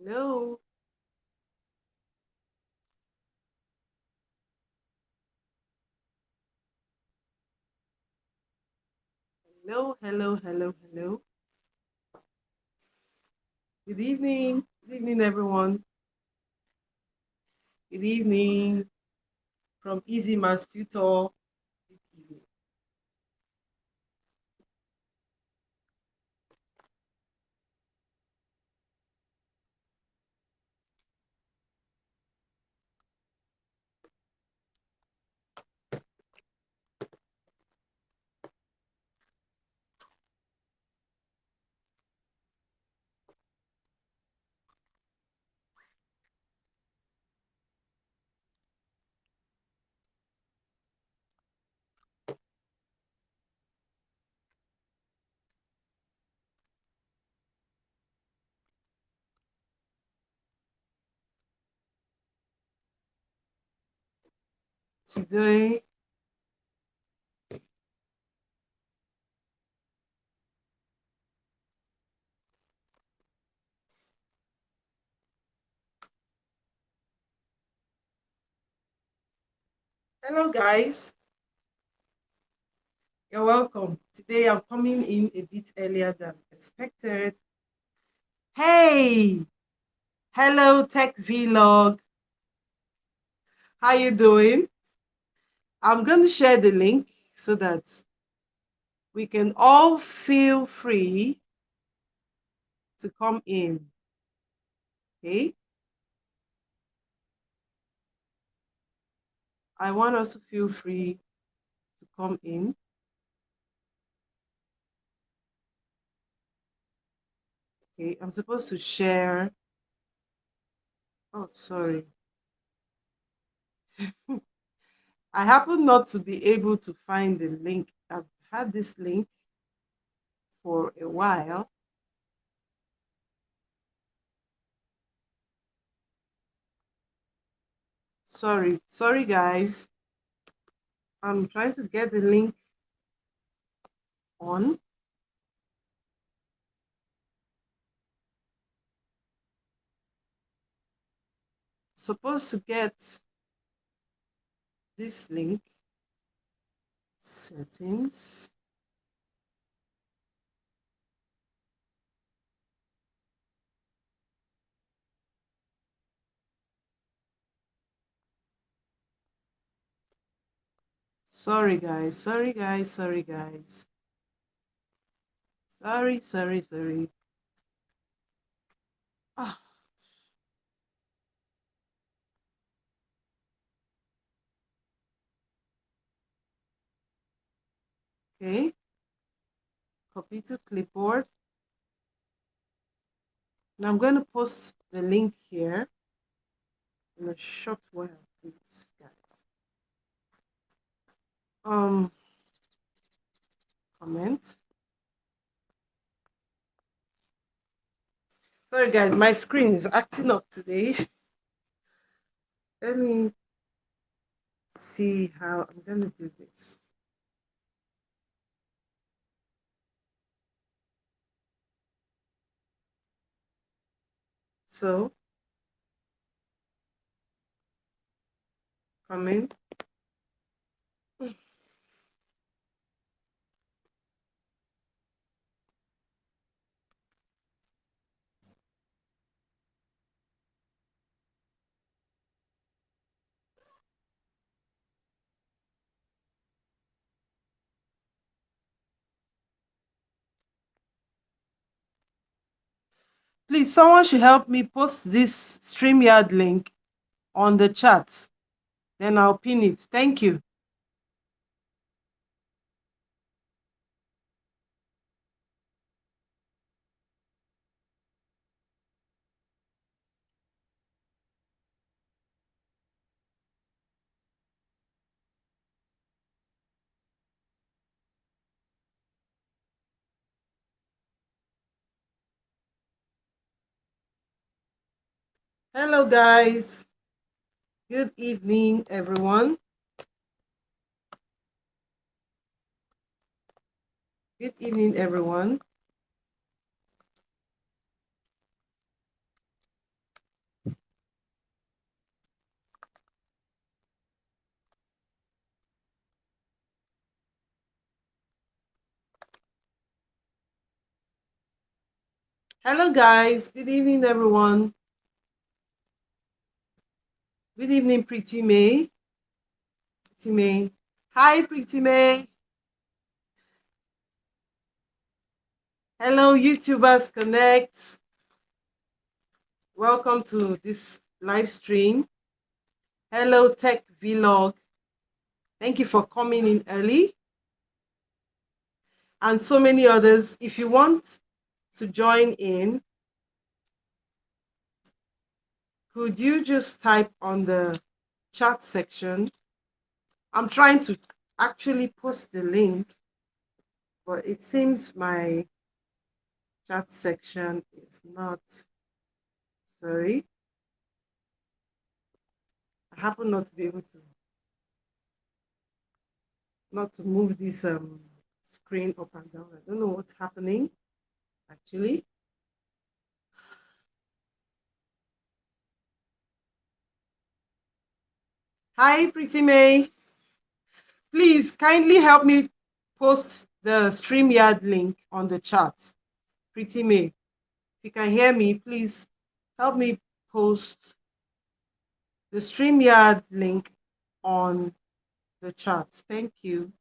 Hello, hello. Good evening. Good evening, everyone. Good evening from Easy Mass Tutor. Good evening. Today, hello, guys. You're welcome. Today, I'm coming in a bit earlier than expected. Hey, hello, Tech Vlog. How you doing? I'm going to share the link so that we can all feel free to come in. Okay? I want us to feel free to come in. Okay, I'm supposed to share. Oh, sorry. I happen not to be able to find the link. I've had this link for a while. Sorry, guys. I'm trying to get the link on. Supposed to get this link. Settings. Sorry, guys. Sorry, guys. Sorry, guys. Sorry. Ah, okay. Copy to clipboard. Now I'm going to post the link here in a short while, please, guys. Comment. Sorry, guys, my screen is acting up today. Let me see how I'm gonna do this. So, comment. Please, someone should help me post this StreamYard link on the chat. Then I'll pin it. Thank you. Hello, guys. Good evening, everyone. Good evening, everyone. Hello, guys. Good evening, everyone. Good evening, Pretty May. Pretty May. Hi, Pretty May. Hello, YouTubers Connect. Welcome to this live stream. Hello, Tech Vlog. Thank you for coming in early. And so many others. If you want to join in, could you just type on the chat section? I'm trying to actually post the link, but it seems my chat section is not. Sorry. I happen not to be able to move this screen up and down. I don't know what's happening actually. Hi, Pretty May. Please kindly help me post the StreamYard link on the chat. Pretty May, if you can hear me, please help me post the StreamYard link on the chat. Thank you.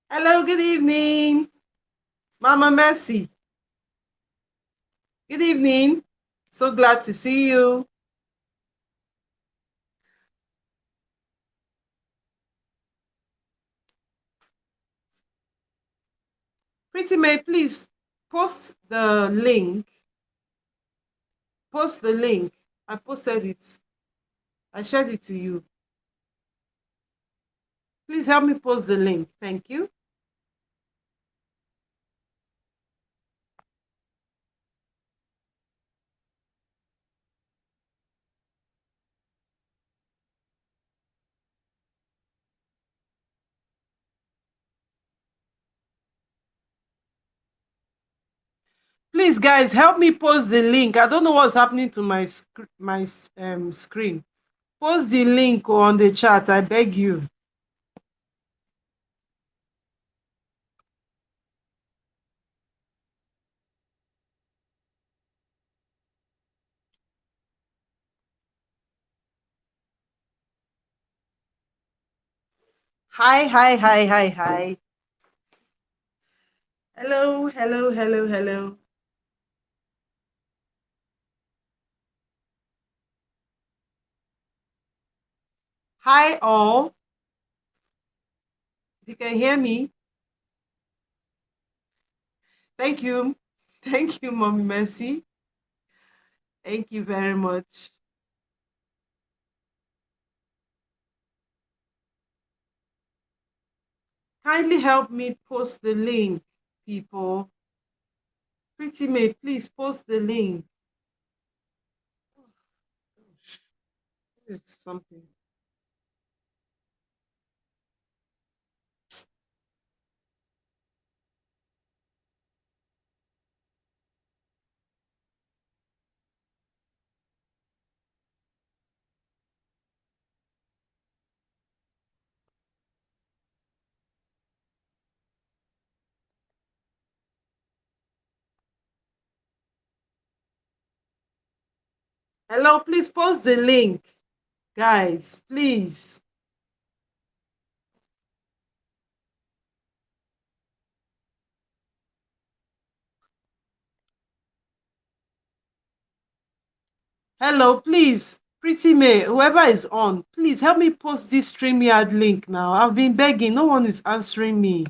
Hello, good evening, Mama Mercy. Good evening. So glad to see you. Pretty May, please post the link. Post the link. I posted it. I shared it to you. Please help me post the link. Thank you. Please, guys, help me post the link. I don't know what's happening to my screen. Post the link on the chat. I beg you. Hi, hi, hi, hi, hi. Hello, hello, hello, hello. Hi, all. You can hear me. Thank you. Thank you, Mommy Mercy. Thank you very much. Kindly help me post the link, people. Pretty May, please post the link. This is something. Hello, please post the link. Guys, please. Hello, please. Pretty May, whoever is on, please help me post this StreamYard link now. I've been begging. No one is answering me.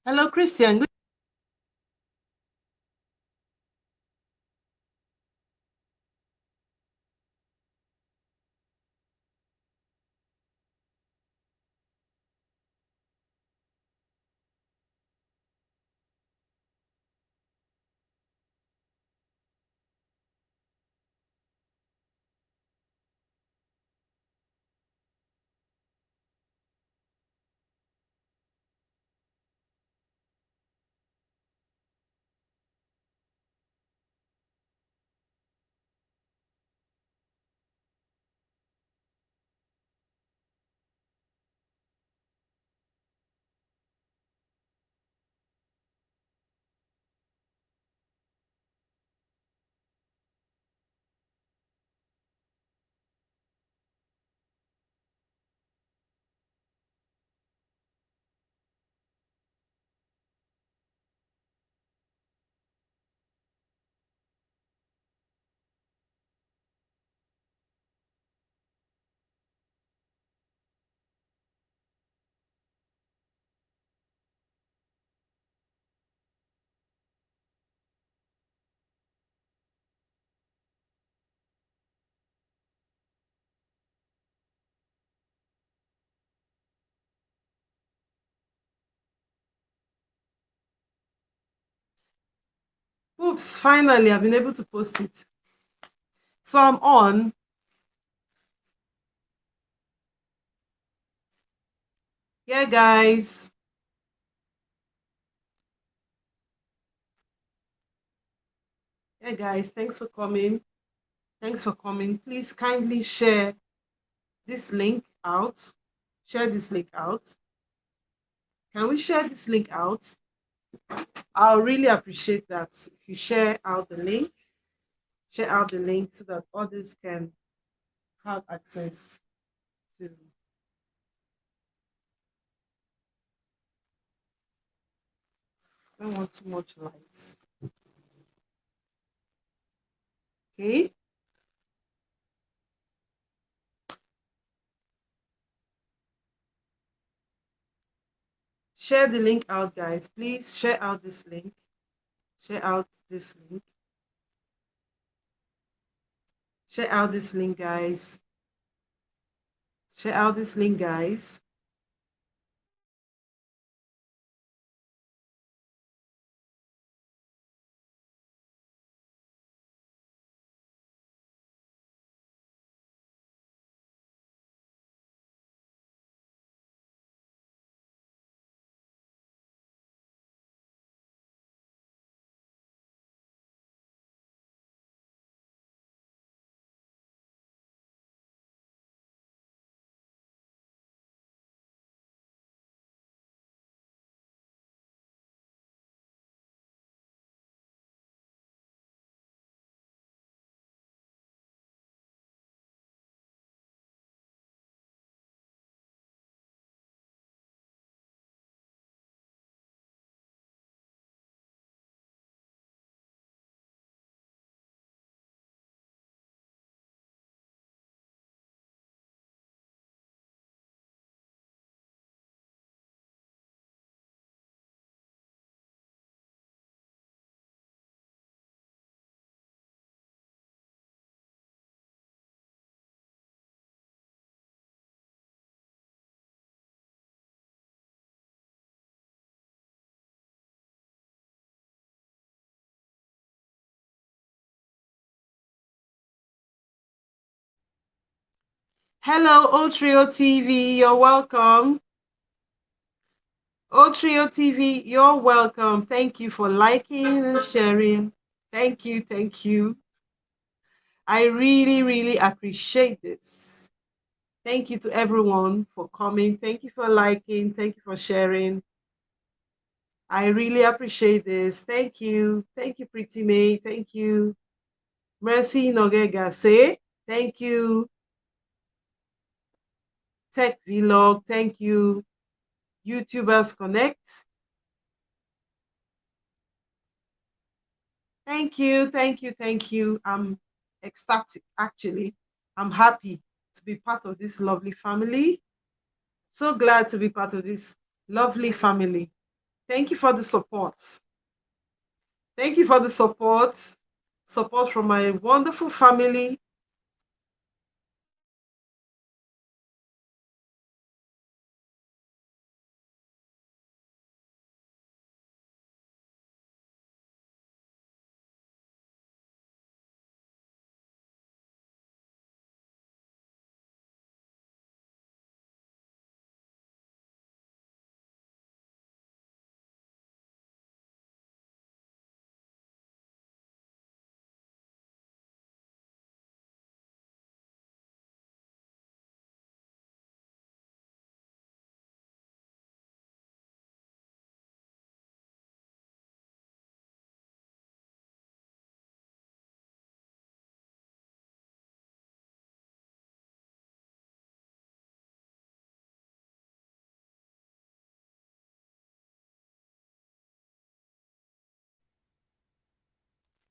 Hello, Christian. Good. Oops, finally, I've been able to post it. So I'm on. Yeah, guys. Yeah, guys. Thanks for coming. Thanks for coming. Please kindly share this link out. Share this link out. Can we share this link out? I'll really appreciate that if you share out the link. Share out the link so that others can have access to. I don't want too much lights. Okay. Share the link out, guys. Please share out this link. Share out this link. Share out this link, guys. Share out this link, guys. Hello, Otrio TV. You're welcome. Otrio TV, you're welcome. Thank you for liking and sharing. Thank you. Thank you. I really, really appreciate this. Thank you to everyone for coming. Thank you for liking. Thank you for sharing. I really appreciate this. Thank you. Thank you, Pretty May. Thank you. Mercy Nogegase. Thank you. Tech Vlog. Thank you. YouTubers Connect. Thank you. Thank you. Thank you. I'm ecstatic, actually. I'm happy to be part of this lovely family. So glad to be part of this lovely family. Thank you for the support. Thank you for the support. Support from my wonderful family.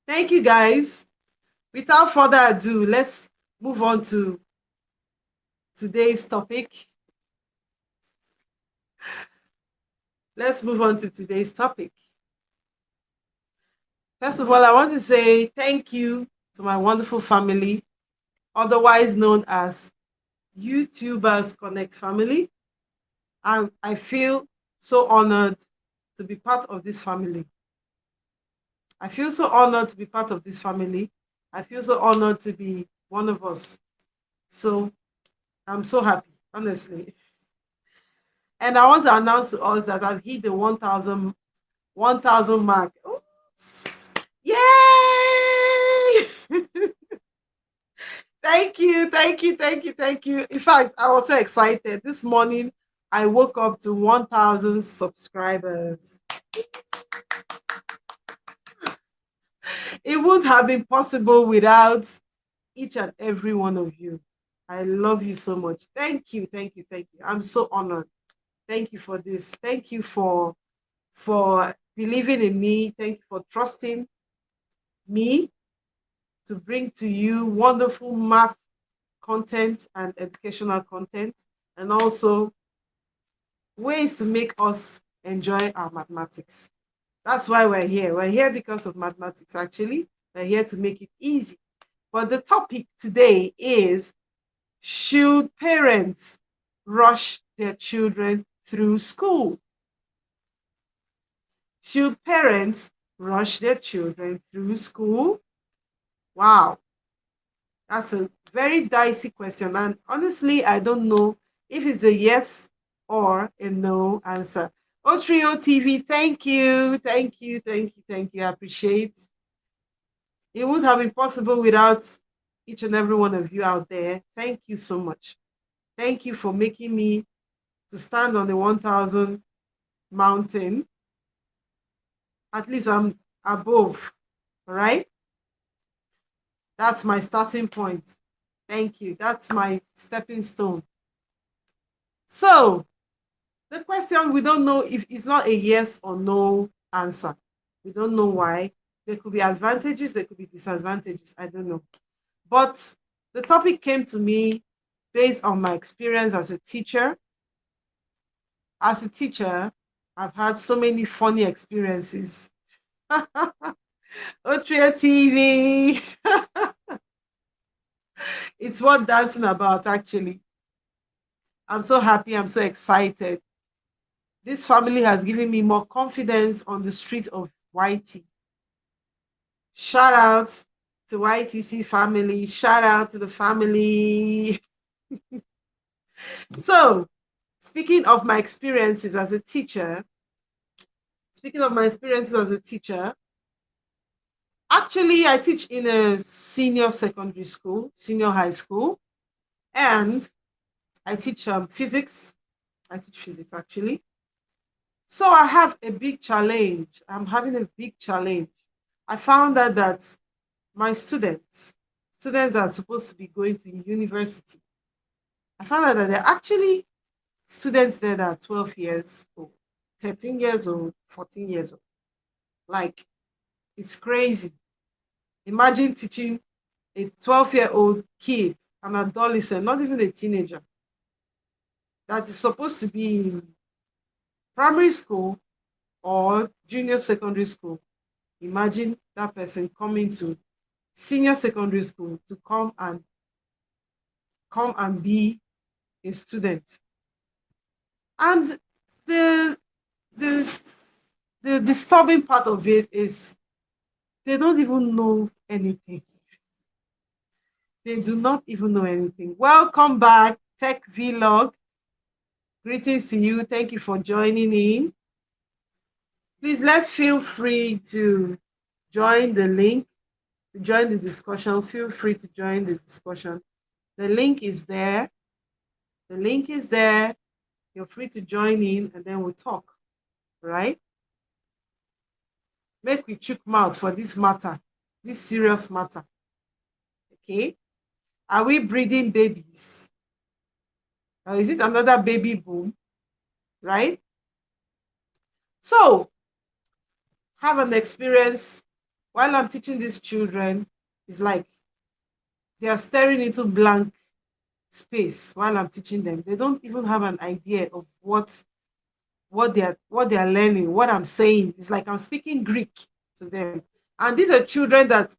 Thank you, guys. Without further ado, let's move on to today's topic. Let's move on to today's topic. First of all, I want to say thank you to my wonderful family, otherwise known as YouTubers Connect family. I feel so honored to be part of this family. I feel so honored to be part of this family. I feel so honored to be one of us. So I'm so happy, honestly. And I want to announce to us that I've hit the 1,000 mark. Oops. Yay! Thank you, thank you, thank you, thank you. In fact, I was so excited. This morning, I woke up to 1,000 subscribers. It wouldn't have been possible without each and every one of you. I love you so much. Thank you, thank you, thank you. I'm so honored. Thank you for this. Thank you for believing in me. Thank you for trusting me to bring to you wonderful math content and educational content, and also ways to make us enjoy our mathematics. That's why we're here. We're here because of mathematics, actually. We're here to make it easy. But the topic today is, should parents rush their children through school? Should parents rush their children through school? Wow, that's a very dicey question. And honestly, I don't know if it's a yes or a no answer. Otrio TV, thank you, thank you, thank you, thank you. I appreciate. It would have been possible without each and every one of you out there. Thank you so much. Thank you for making me to stand on the 1,000 mountain. At least I'm above, all right? That's my starting point. Thank you. That's my stepping stone. So, the question, we don't know if it's not a yes or no answer. We don't know why. There could be advantages, there could be disadvantages. I don't know. But the topic came to me based on my experience as a teacher. As a teacher, I've had so many funny experiences. Otria TV. It's what dancing about, actually. I'm so happy. I'm so excited. This family has given me more confidence on the street of YT. Shout out to YTC family. Shout out to the family. So, speaking of my experiences as a teacher, actually, I teach in a senior secondary school, senior high school, and I teach physics. I teach physics, actually. So I have a big challenge. I'm having a big challenge. I found out that my students that are supposed to be going to university, I found out that they're actually students there that are 12 years old, 13 years old, 14 years old. Like, it's crazy. Imagine teaching a 12-year-old kid, an adolescent, not even a teenager, that is supposed to be in primary school, or junior secondary school. Imagine that person coming to senior secondary school to come and be a student. And the the the disturbing part of it is they don't even know anything. They do not even know anything. Welcome back, Tech Vlog. Greetings to you. Thank you for joining in. Please let's feel free to join the link, to join the discussion. Feel free to join the discussion. The link is there. The link is there. You're free to join in and then we'll talk. Right? Make we chook mouth for this matter, this serious matter. Okay? Are we breeding babies? Or is it another baby boom? Right? So, have an experience while I'm teaching these children. It's like they are staring into blank space while I'm teaching them. They don't even have an idea of what they are learning, what I'm saying. It's like I'm speaking Greek to them. And these are children that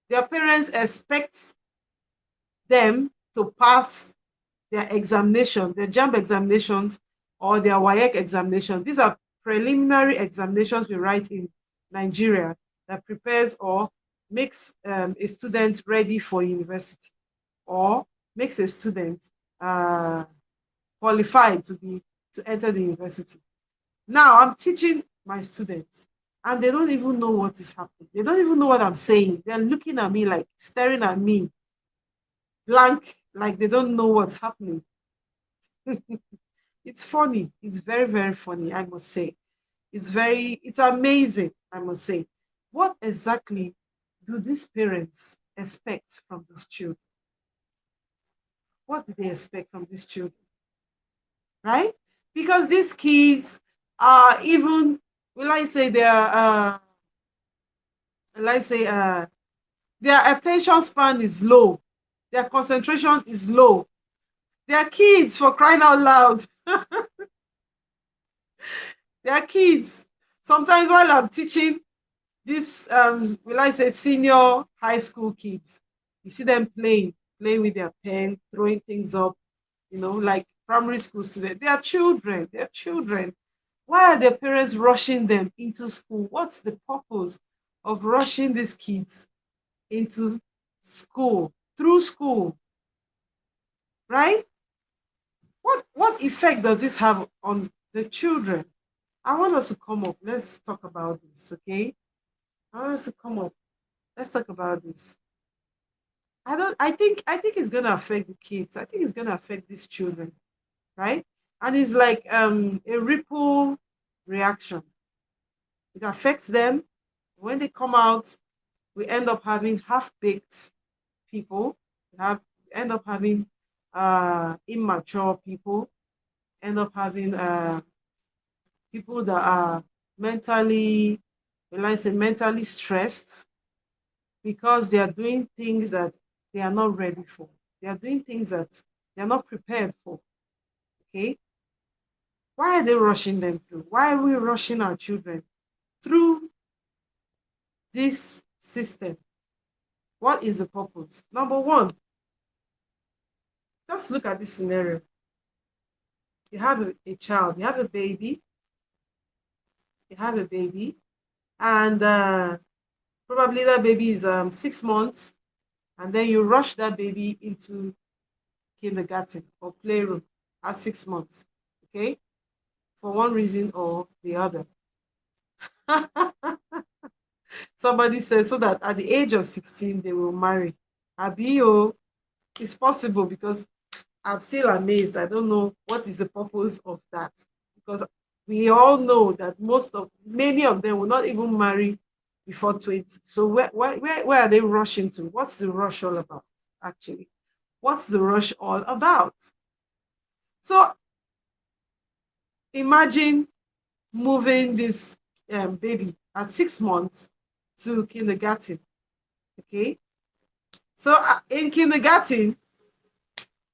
their parents expect them to pass their examinations, their JAMB examinations or their WAEC examinations. These are preliminary examinations we write in Nigeria that prepares or makes a student ready for university or makes a student qualified to enter the university. Now I'm teaching my students and they don't even know what is happening. They don't even know what I'm saying. They're looking at me, like staring at me blank, like they don't know what's happening. It's funny. It's very, very funny, I must say. It's amazing, I must say. What exactly do these parents expect from these children? What do they expect from these children? Right? Because these kids are even, will I say will I say their attention span is low, their concentration is low. They're kids, for crying out loud. They're kids. Sometimes while I'm teaching this will I say senior high school kids, you see them playing with their pen, throwing things up, like primary school students. They are children. They're children. Why are their parents rushing them into school? What's the purpose of rushing these kids into school, through school? Right? What effect does this have on the children? I want us to come up. Let's talk about this, okay? I want us to come up. Let's talk about this. I think it's gonna affect the kids. I think it's gonna affect these children, right? And it's like a ripple reaction. It affects them. When they come out, we end up having half-baked people. End up having immature people, end up having people that are mentally, well, I say mentally stressed because they are doing things that they are not ready for. They are doing things that they are not prepared for. Okay? Why are they rushing them through? Why are we rushing our children through this system? What is the purpose? Number one, just look at this scenario. You have a child, you have a baby, and probably that baby is 6 months, and then you rush that baby into kindergarten or playroom at 6 months, okay, for one reason or the other. Somebody says so that at the age of 16 they will marry. Abio, it's possible because I'm still amazed. I don't know what is the purpose of that, because we all know that many of them will not even marry before 20. So where are they rushing to? What's the rush all about, actually? What's the rush all about? So imagine moving this baby at 6 months to kindergarten. Okay, so in kindergarten,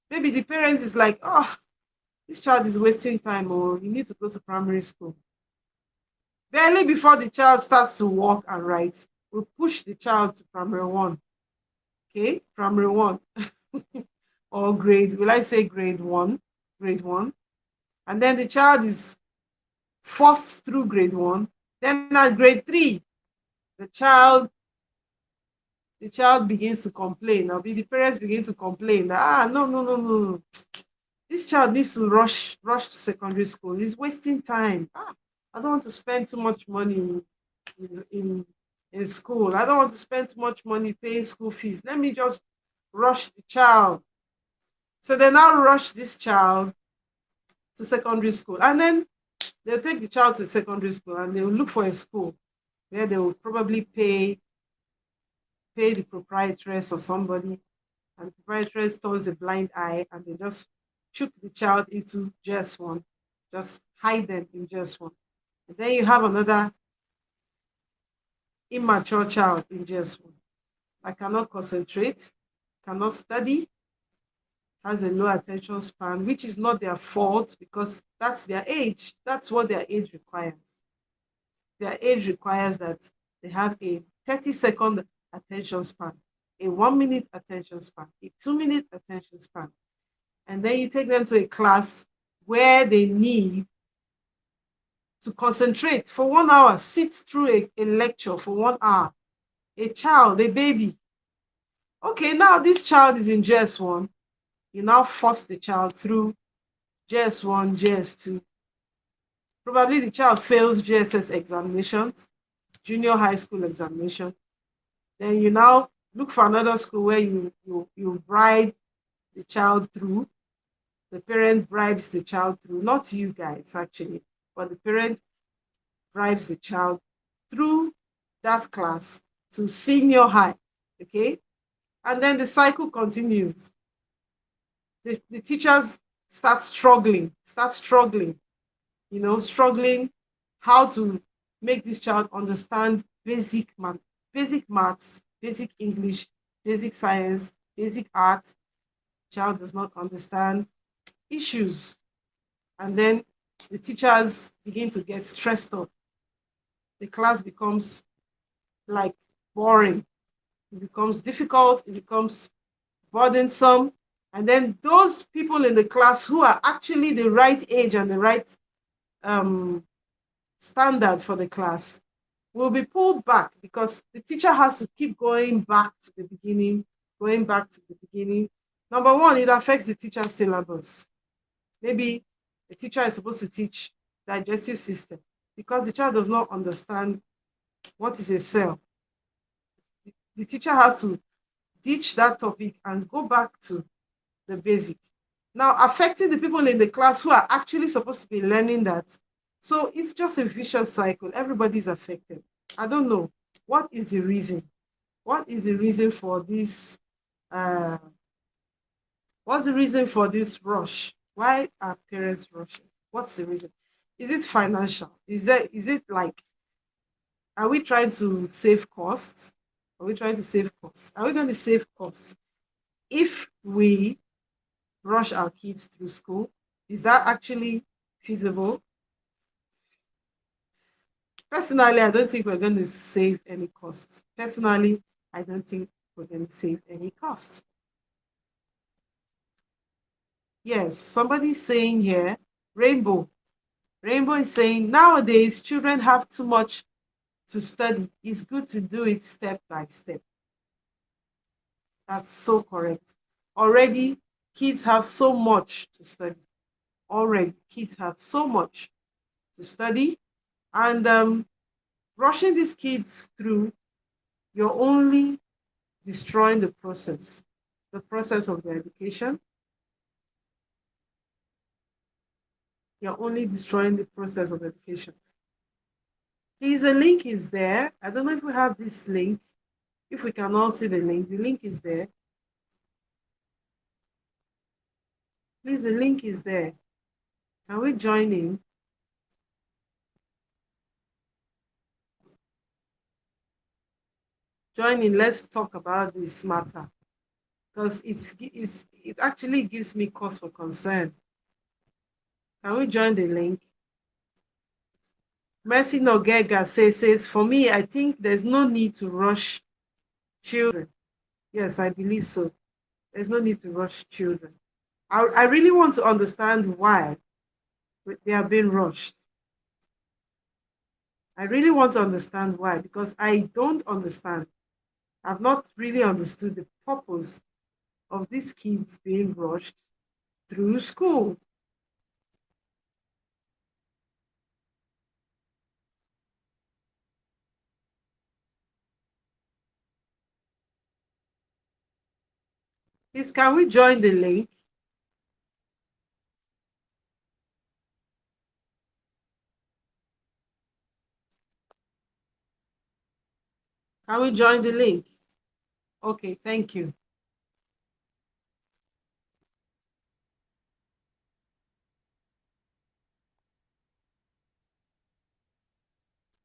maybe the parents is like, oh, this child is wasting time, or you need to go to primary school. Barely before the child starts to walk and write, we push the child to primary one. Okay, primary one. Or grade, will I say grade one? Grade one. And then the child is forced through grade one. Then at grade three, the child the child begins to complain, or the parents begin to complain that no, no, no, no. This child needs to rush to secondary school. He's wasting time. I don't want to spend too much money in, in in school. I don't want to spend too much money paying school fees. Let me just rush the child. So they now rush this child to secondary school. And then they'll take the child to secondary school and they'll look for a school where they will probably pay the proprietress or somebody, and the proprietress turns a blind eye and they just shook the child into just one, just hide them in just one. And then you have another immature child in just one. I cannot concentrate, cannot study, has a low attention span, which is not their fault because that's their age. That's what their age requires. Their age requires that they have a 30-second attention span, a 1 minute attention span, a 2 minute attention span. And then you take them to a class where they need to concentrate for 1 hour, sit through a lecture for 1 hour. A child, a baby. Okay, now this child is in JS1. You now force the child through JS1, JS2. Probably the child fails JSS examinations, junior high school examination. Then you now look for another school where you bribe the child through. The parent bribes the child through, not you guys actually, but the parent bribes the child through that class to senior high. Okay, and then the cycle continues. The teachers start struggling, struggling how to make this child understand basic maths, basic English, basic science, basic art. Child does not understand issues. And then the teachers begin to get stressed up. The class becomes like boring. It becomes difficult. It becomes burdensome. And then those people in the class who are actually the right age and the right um, standard for the class will be pulled back because the teacher has to keep going back to the beginning, going back to the beginning. Number one, it affects the teacher's syllabus. Maybe the teacher is supposed to teach digestive system because the child does not understand what is a cell. The teacher has to ditch that topic and go back to the basic. Now, affecting the people in the class who are actually supposed to be learning that. So it's just a vicious cycle. Everybody's affected. I don't know. What is the reason? What is the reason for this? What's the reason for this rush? Why are parents rushing? What's the reason? Is it financial? Is it like, are we trying to save costs? Are we trying to save costs? Are we going to save costs if we rush our kids through school? Is that actually feasible? Personally, I don't think we're going to save any costs. Personally, I don't think we're going to save any costs. Yes, somebody's saying here, Rainbow. Rainbow is saying nowadays children have too much to study. It's good to do it step by step. That's so correct. Already, kids have so much to study. Already, kids have so much to study. And rushing these kids through, you're only destroying the process of their education. You're only destroying the process of education. Please, the link is there. I don't know if we have this link. If we can all see the link is there. Please, the link is there. Can we join in? Join in. Let's talk about this matter because it actually gives me cause for concern. Can we join the link? Mercy Nogega says, for me, I think there's no need to rush children. Yes, I believe so. There's no need to rush children. I really want to understand why they are being rushed. I really want to understand why, because I don't understand. I've not really understood the purpose of these kids being rushed through school. Please, can we join the link? Can we join the link? Okay, thank you.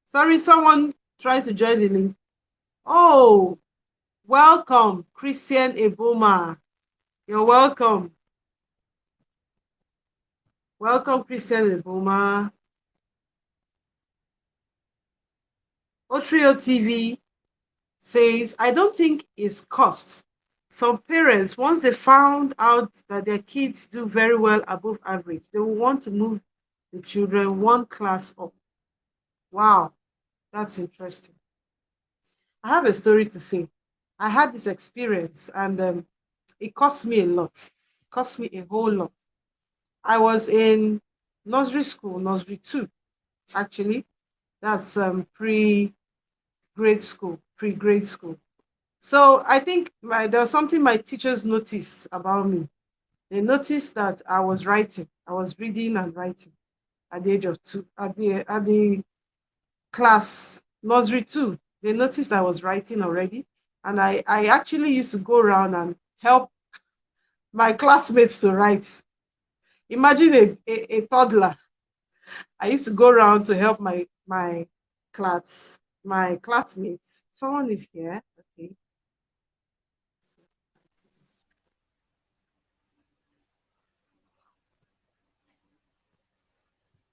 Sorry, someone tried to join the link. Oh, welcome, Christian Eboma. You're welcome. Welcome, Christian Eboma. Otrio TV says, I don't think it's cost. Some parents, once they found out that their kids do very well above average, they will want to move the children one class up. Wow, that's interesting. I have a story to say. I had this experience and it cost me a lot. It cost me a whole lot. I was in nursery school, nursery two, actually. That's pre-grade school, pre-grade school. So I think there was something my teachers noticed about me. They noticed that I was writing. I was reading and writing at the age of two, at the class nursery two. They noticed I was writing already. And I actually used to go around and help my classmates to write. Imagine a toddler. I used to go around to help my classmates. Someone is here. Okay.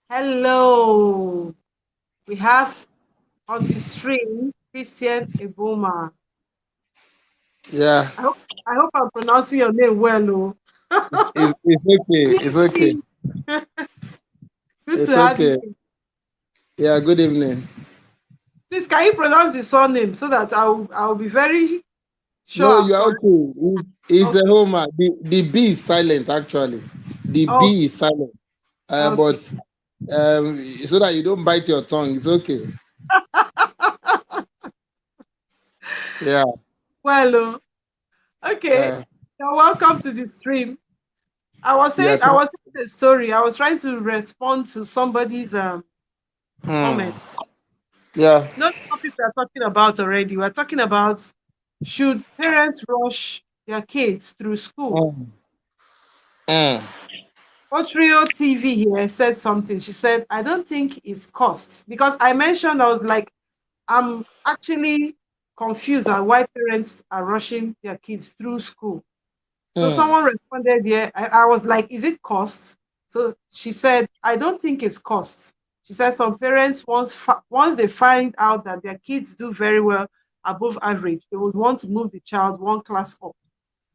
Hello. We have on the stream Christian Eboma. Yeah, I hope I'm pronouncing your name well. Oh. it's okay. It's okay. Good to It's have you okay. here. Yeah, good evening. Please, can you pronounce the surname so that I'll be very sure No, I'm you are correct? okay. It's a Okay. Homer. The B is silent actually. The B Okay. is silent. Okay. But so that you don't bite your tongue, it's okay. Yeah. Well, okay. Uh, You're welcome to the stream. yeah. I was saying the story. I was trying to respond to somebody's comment. Yeah. You know the topic we are talking about already. We're talking about should parents rush their kids through school? Mm, mm, Otrio TV here said something. She said, I don't think it's cost. Because I mentioned, I was like, I'm actually confused at why parents are rushing their kids through school. So mm. someone responded there. I was like, is it cost? So she said, I don't think it's cost. She said some parents, once they find out that their kids do very well above average, they would want to move the child one class up.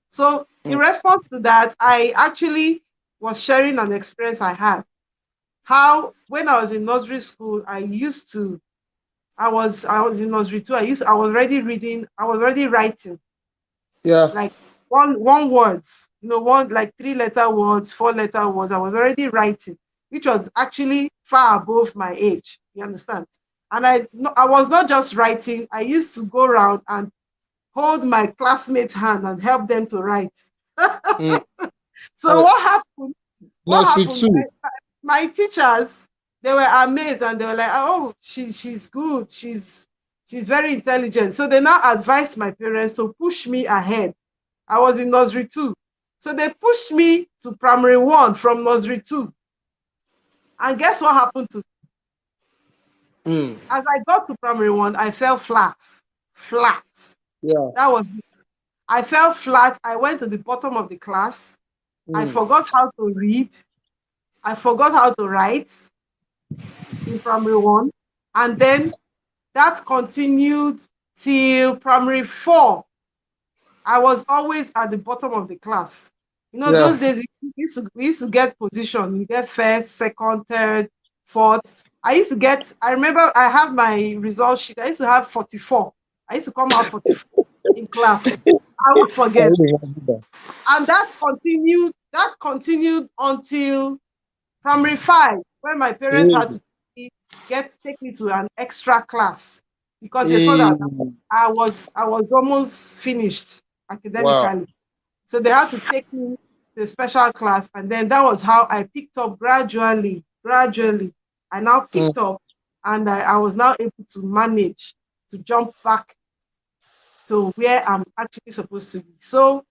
So in Mm. response to that, I actually was sharing an experience I had. How when I was in nursery school, I was in nursery two. I was already reading, I was already writing Yeah. like one words, one like three-letter words, four-letter words. I was already writing, which was actually far above my age. You understand? And I was not just writing. I used to go around and hold my classmates' hand and help them to write. Mm. So Uh, what happened? What Nursery happened? two. My teachers, they were amazed and they were like, "Oh, she's good. She's very intelligent." So they now advised my parents to push me ahead. I was in nursery two. So they pushed me to primary one from nursery two. And guess what happened to Mm. as I got to primary one, I fell flat. Flat. Yeah. That was it. I fell flat. I went to the bottom of the class. I Mm. forgot how to read. I forgot how to write in primary one. And then that continued till primary 4. I was always at the bottom of the class. Yeah. Those days we used to get position. You get first, second, third, fourth. I remember I have my result sheet. I used to have 44. I used to come out 44 in class. I won't I forget. really remember that. And that continued until primary 5, when my parents had Eh, to take me to an extra class because they saw eh, that I was almost finished wow. academically. So they had to take me to a special class, and then that was how I picked up gradually. Gradually, I now Mm, picked up, and I was now able to manage to jump back to where I'm actually supposed to be. So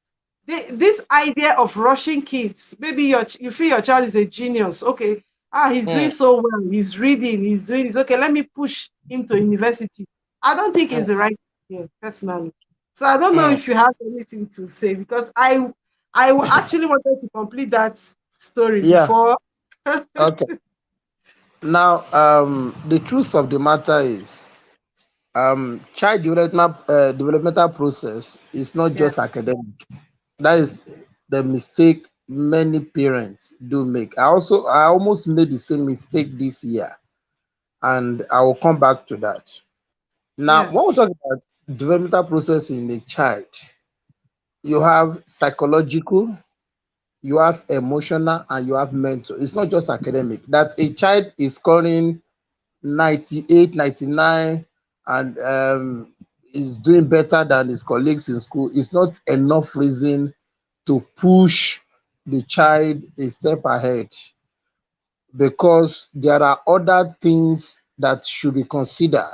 this idea of rushing kids, maybe you feel your child is a genius. Okay, he's doing mm, so well. He's reading. He's doing this. Okay, let me push him to university. I don't think mm, it's the right thing personally. So I don't know mm. if you have anything to say, because actually wanted to complete that story Yeah. before. Okay. Now, the truth of the matter is, child developmental process is not Yeah, just academic. That is the mistake many parents do make. I almost made the same mistake this year, and I will come back to that. Now, yeah, when we talk about developmental process in a child, you have psychological, you have emotional, and you have mental. It's not just academic. That a child is scoring 98, 99, and is doing better than his colleagues in school is not enough reason to push the child a step ahead, because there are other things that should be considered.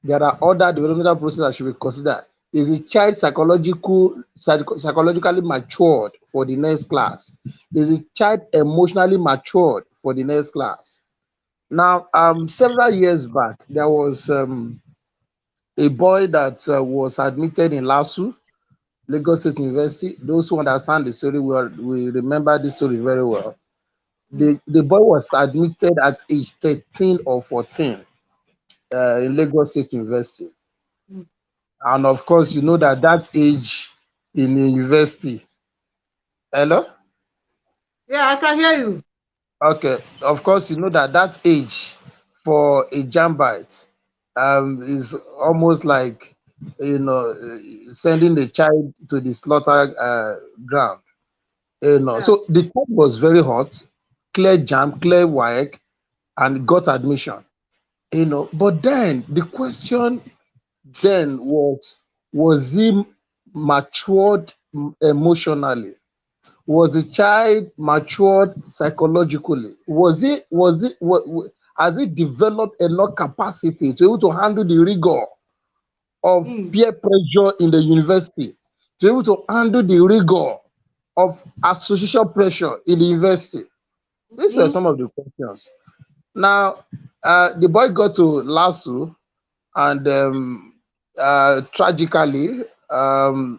There are other developmental processes that should be considered. Is the child psychologically matured for the next class? Is the child emotionally matured for the next class? Now, several years back, there was a boy that was admitted in LASU, Lagos State University. Those who understand the story will remember this story very well. mm, The boy was admitted at age 13 or 14 in Lagos State University. mm. And of course, you know that that age in a university. Hello? Yeah. I can hear you. Okay. Of course, you know that that age for a jambite is almost like, sending the child to the slaughter ground. Yeah. So the child was very hot, clear jam, clear WAEC, and got admission. But then the question then was he matured emotionally? Was the child matured psychologically? Has it developed enough capacity to be able to handle the rigor of Mm, peer pressure in the university, to be able to handle the rigor of association pressure in the university? These were mm. some of the questions. Now, the boy got to LASU, and tragically,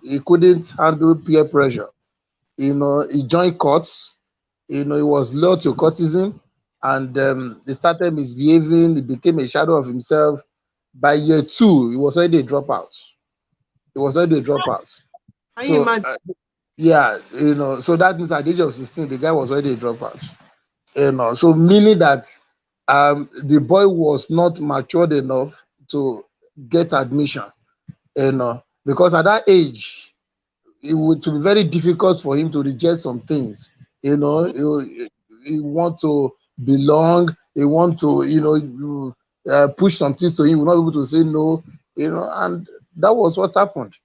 he couldn't handle peer pressure. He joined courts. He was lured to courtism, and he started misbehaving. He became a shadow of himself. By year 2, he was already a dropout. He was already a dropout. Can you So, imagine? yeah, so that means at the age of 16, the guy was already a dropout. So meaning that the boy was not matured enough to get admission. Because at that age, it would to be very difficult for him to reject some things. He want to belong. He want to, push some things to him. He will not be able to say no. And that was what happened.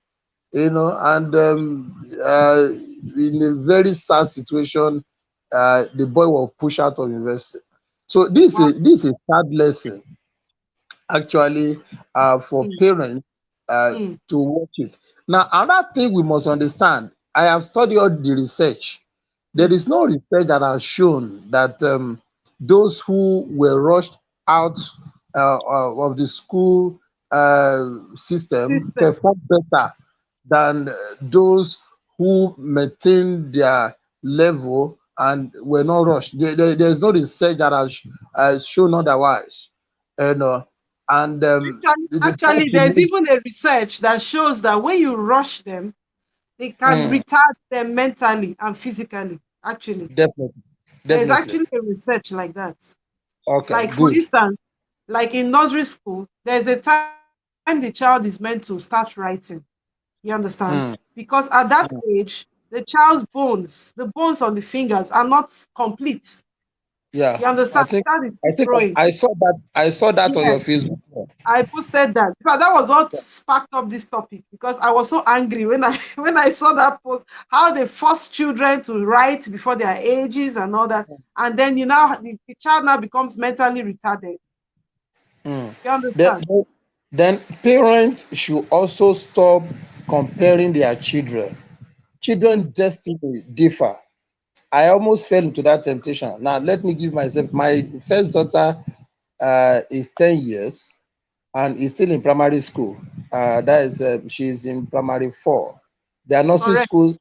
And in a very sad situation, the boy was pushed out of university. So this is a sad lesson actually for Mm, parents mm, to watch it. Now, another thing we must understand, I have studied all the research. There mm. is no research that has shown that those who were rushed out of the school system System. perform better than those who maintain their level and were not rushed. There's no research that has shown otherwise. You know, And the time Actually, she there's moved, even a research that shows that when you rush them, they can mm, retard them mentally and physically. Actually, definitely, there's definitely. actually a research like that. Okay, Like, for good. instance, like in nursery school, there's a time the child is meant to start writing. You understand? Mm, Because at that mm. age, the child's bones, the bones on the fingers are not complete. Yeah, You understand? I think The child is I still think growing. I saw that. I saw that on Yeah, your Facebook. I posted that. So that was what sparked up this topic because I was so angry when I when I saw that post. How they force children to write before their ages and all that, and then the child now becomes mentally retarded. Mm. You Then, understand? then parents should also stop comparing their children. Mm. Children destiny differ. I almost fell into that temptation. Now let me give myself. My first daughter is 10 years and is still in primary school. That is, she's in primary four. Their nursery Correct. school,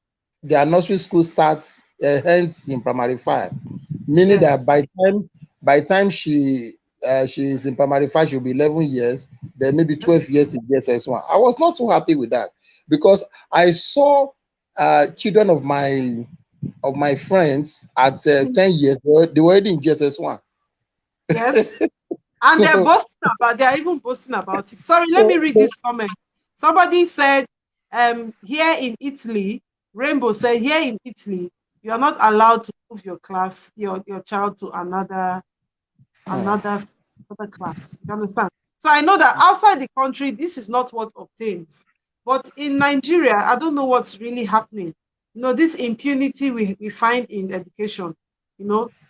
their nursery school starts ends in primary five, meaning that Yes. by time she is in primary five, she'll be 11 years, then maybe Yes. 12 years in JSS1. I was not too happy with that because I saw children of my friends at Mm. 10 years, they were already in JSS1. Yes. And they're So, boasting about. They are even boasting about it. Sorry, let me so, read so this comment. Somebody said, here in Italy, Rainbow said, here in Italy, you are not allowed to move your child to another mm, s- another class. You understand? So I know that outside the country, this is not what obtains. But in Nigeria, I don't know what's really happening. This impunity we find in education,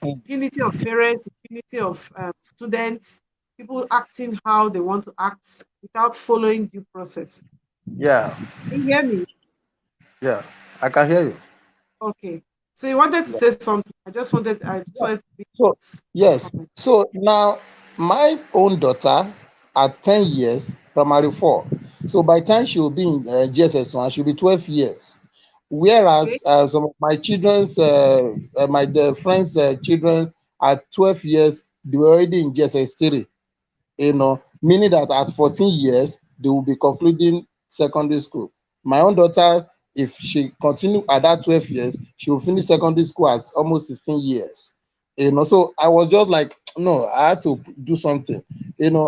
mm, impunity of parents, impunity of students, people acting how they want to act without following due process. yeah, Can you hear me? yeah, I can hear you. Okay. So you wanted to say something. I just wanted to read So, that yes. comment. So now my own daughter at 10 years, primary four. So by the time she will be in GSS1, she'll be 12 years. Okay. Whereas some of my children's, my friends' children at 12 years, they were already in GSS3, meaning that at 14 years, they will be concluding secondary school. My own daughter, if she continue at that 12 years, she will finish secondary school as almost 16 years. So I was just like, no, I had to do something.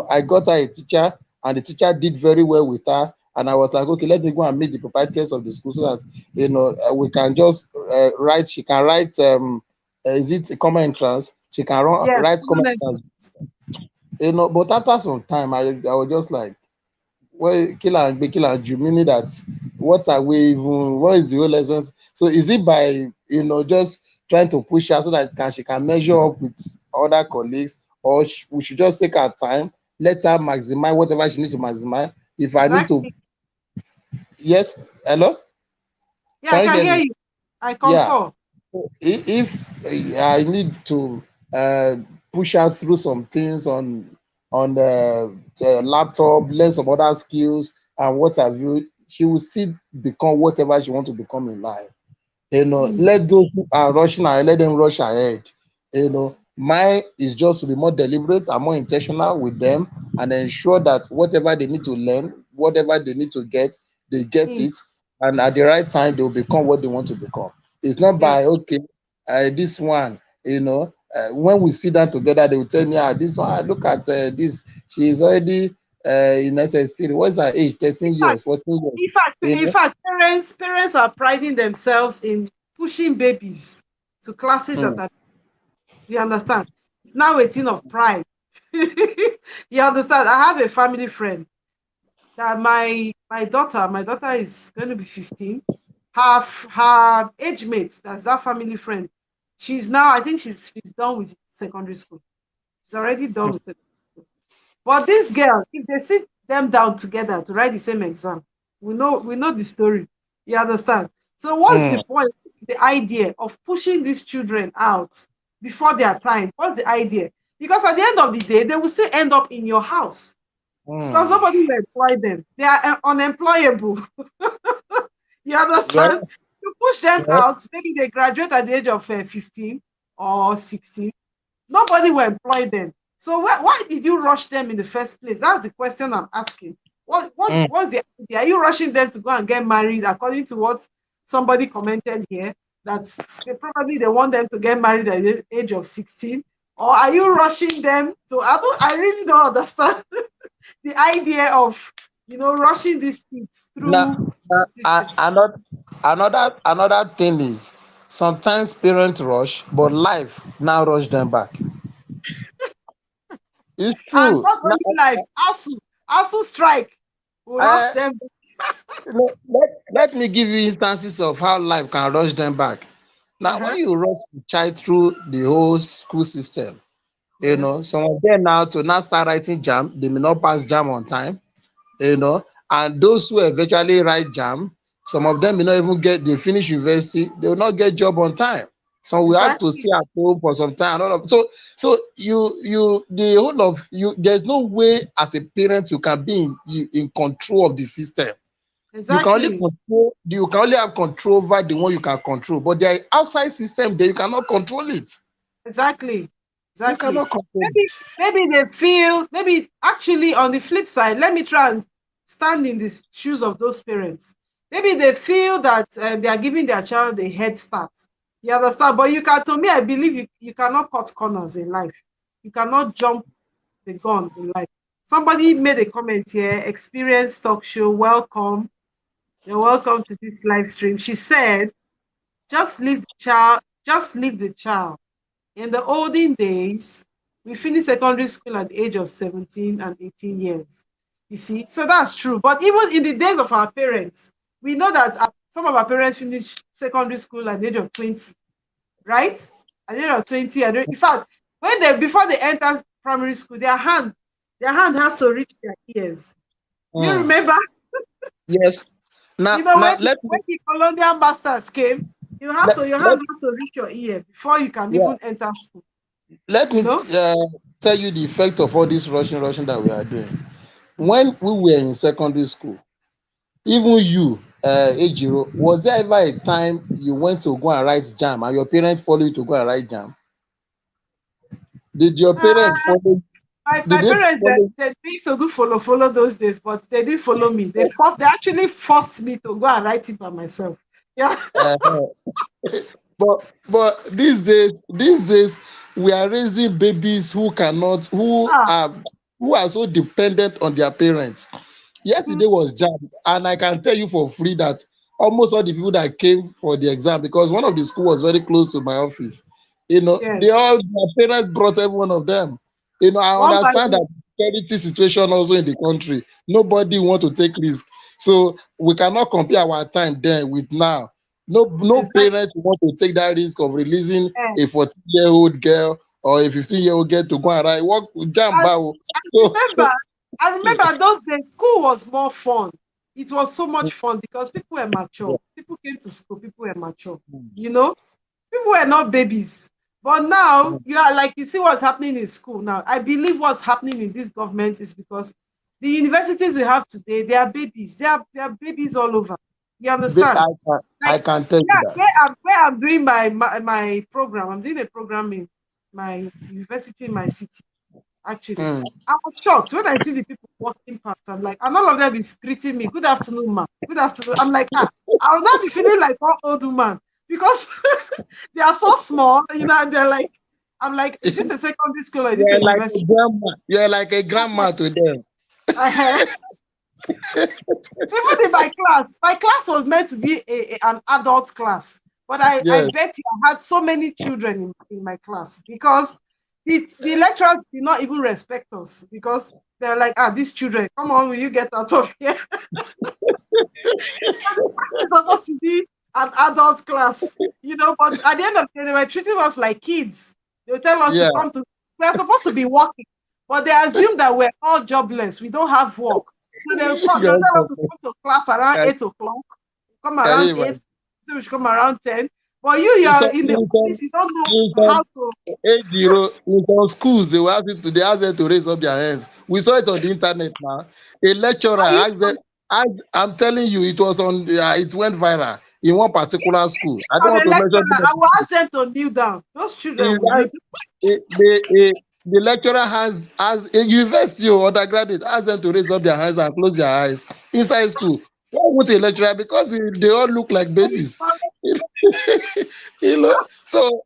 I got her a teacher, and the teacher did very well with her. And I was like, okay, let me go and meet the proprietors of the school so that we can just write. She can write. Is it a common entrance? She can Yes. write common entrance. But after some time, I was just like, well, kill and you, meaning that what are we even, what is the whole lessons? So is it by, just trying to push her so that she can measure up with other colleagues, or we should just take our time, let her maximize whatever she needs to maximize. If I need to, Exactly. yes, hello, Yeah, I can you can get hear me? you. I Yeah. concur. If I need to push her through some things on the laptop, learn some other skills and what have you, she will still become whatever she wants to become in life. Mm. Let those who are rushing ahead, let them rush ahead. Mine is just to be more deliberate and more intentional with them and ensure that whatever they need to learn, whatever they need to get, they get Mm. it. And at the right time, they will become what they want to become. It's not Yes. by, okay, this one, when we sit down together, they will tell me, this one, look at this. She is already in SS3. What's her age? In 13 fact, years, 14 years. in fact, You in know? fact, parents are priding themselves in pushing babies to classes that Mm, are. You understand? It's now a thing of pride. You understand? I have a family friend that my daughter is going to be 15. Her age mate, that's that family friend. She's now, I think she's done with secondary school. She's already done with it. But this girl, if they sit them down together to write the same exam, we know the story. You understand? So what's the mm, point? What's the idea of pushing these children out before their time? What's the idea? Because at the end of the day, they will still end up in your house because mm. nobody will employ them. They are unemployable. You understand? Well, You push them well, out, maybe they graduate at the age of 15 or 16. Nobody will employ them. So why did you rush them in the first place? That's the question I'm asking. Mm. What's the idea? Are you rushing them to go and get married according to what somebody commented here? That they want them to get married at the age of 16? Or are you rushing them to I really don't understand the idea of rushing these kids Now, through the system. another thing is sometimes parents rush, but life now rush them back. It's And true. not Now, only life, ASU strike will rush uh, them. let me give you instances of how life can rush them back. Now, when Uh-huh. you rush the child through the whole school system, Yes, some of them now to now start writing jam, they may not pass jam on time, and those who eventually write jam, some of them may not even they finish university, they will not get job on time. So we have to exactly, stay at home for some time and all of so you the whole of you, there's no way as a parent you can be in control of the system. exactly, You can only have control over the one you can control, but there are outside system there you cannot control it. exactly, You exactly. cannot control it. Maybe they feel, maybe actually on the flip side, let me try and stand in the shoes of those parents. Maybe they feel that they are giving their child a head start. You understand? But to me, I believe you cannot cut corners in life. You cannot jump the gun in life. Somebody made a comment here, experience talk show, welcome. You're welcome to this live stream. She said, just leave the child. In the olden days, we finished secondary school at the age of 17 and 18 years. You see, so that's true. But even in the days of our parents, we know that some of our parents finished secondary school at the age of 20, right? At the age of 20, in fact, before they enter primary school, their hand has to reach their ears. Do you Mm. remember? Yes. Now, When now the, let me when the colonial masters came, your hand let has to reach your ear before you can yeah, even enter school. let You me know? tell you the effect of all this rushing that we are doing. When we were in secondary school, even you, Ejiro, was there ever a time you went to go and write jam and your parents follow you to go and write jam? Did your parents Uh, follow? my Did they parents follow? they used to do follow those days, but they didn't follow me. They actually forced me to go and write it by myself. Yeah. Uh, but these days we are raising babies Ah, who are so dependent on their parents. mhm, Yesterday was jam, and I can tell you for free that almost all the people that came for the exam, because one of the school was very close to my office, they yes. all their parents brought every one of them. I One by understand one. that security situation also in the country, nobody want to take risk, so we cannot compare our time then with now. No Exactly. parents want to take that risk of releasing Eh. a 14-year-old girl or a 15-year-old girl to go and write work jam And bow. I So remember, I remember those days, school was more fun. It was so much fun because people were mature. People came to school, people were mature. You know, people were not babies. But now you are like you see what's happening in school now. I believe what's happening in this government is because the universities we have today, they are babies. They are babies all over. You understand? I Like, can tell you yeah, that. where I'm doing my program, I'm doing a program in my university in my city, actually. Mm. I was shocked when I see the people walking past. I'm like, and all of them is greeting me. Good afternoon, ma. Good afternoon. I'm like, I will not be feeling like one old woman because they are so small, and they're like, I'm like, is this a secondary school or is this a You're like a university? grandma. You're like a grandma to them. Uh-huh. Even in my class was meant to be an adult class, but I Yes. bet you I had so many children in my class because the lecturers did not even respect us because they're like, these children, come on, will you get out of here? It's supposed to be an adult class, but at the end of the day, they were treating us like kids. They would tell us to Yeah. come to, we're supposed to be working, but they assume that we're all jobless. We don't have work. So they'll Yes. tell us to come to class around Can, 8 o'clock, come can around you 8, imagine? so we should come around 10. But In you're some, in the in some, office, you don't know in how some to. 8-0, in some schools, they ask them to raise up their hands. We saw it on the internet now. A lecturer I used asked them, I'm telling you, it went viral in one particular school. I don't I'm want a to mention lecturer. the name of I the will school. ask them to kneel down. Those children Is will kneel that down. they, they, the lecturer has a university or undergraduate ask them to raise up their hands and close their eyes inside school. Why would a lecturer? Because they all look like babies. You know. So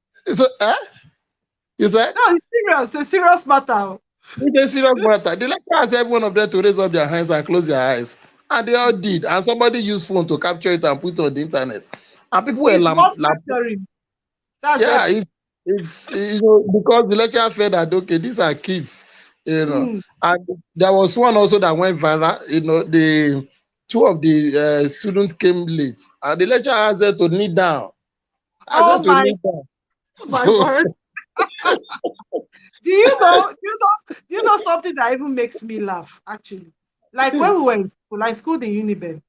you said No, it's serious. It's a serious matter. it's a serious matter. The lecturer asked every one of them to raise up their hands and close their eyes, and they all did. And somebody used phone to capture it and put it on the internet, and people were It's worth capturing. That's yeah, epic. it's because the lecturer felt that okay, these are kids, Mm. and there was one also that went viral. The two of the students came late, and the lecturer asked them to kneel down. Asked them Oh to my, kneel down. oh my So word. Do you know? Do you know something that even makes me laugh? Actually, like when we were in school, like school in Uniben,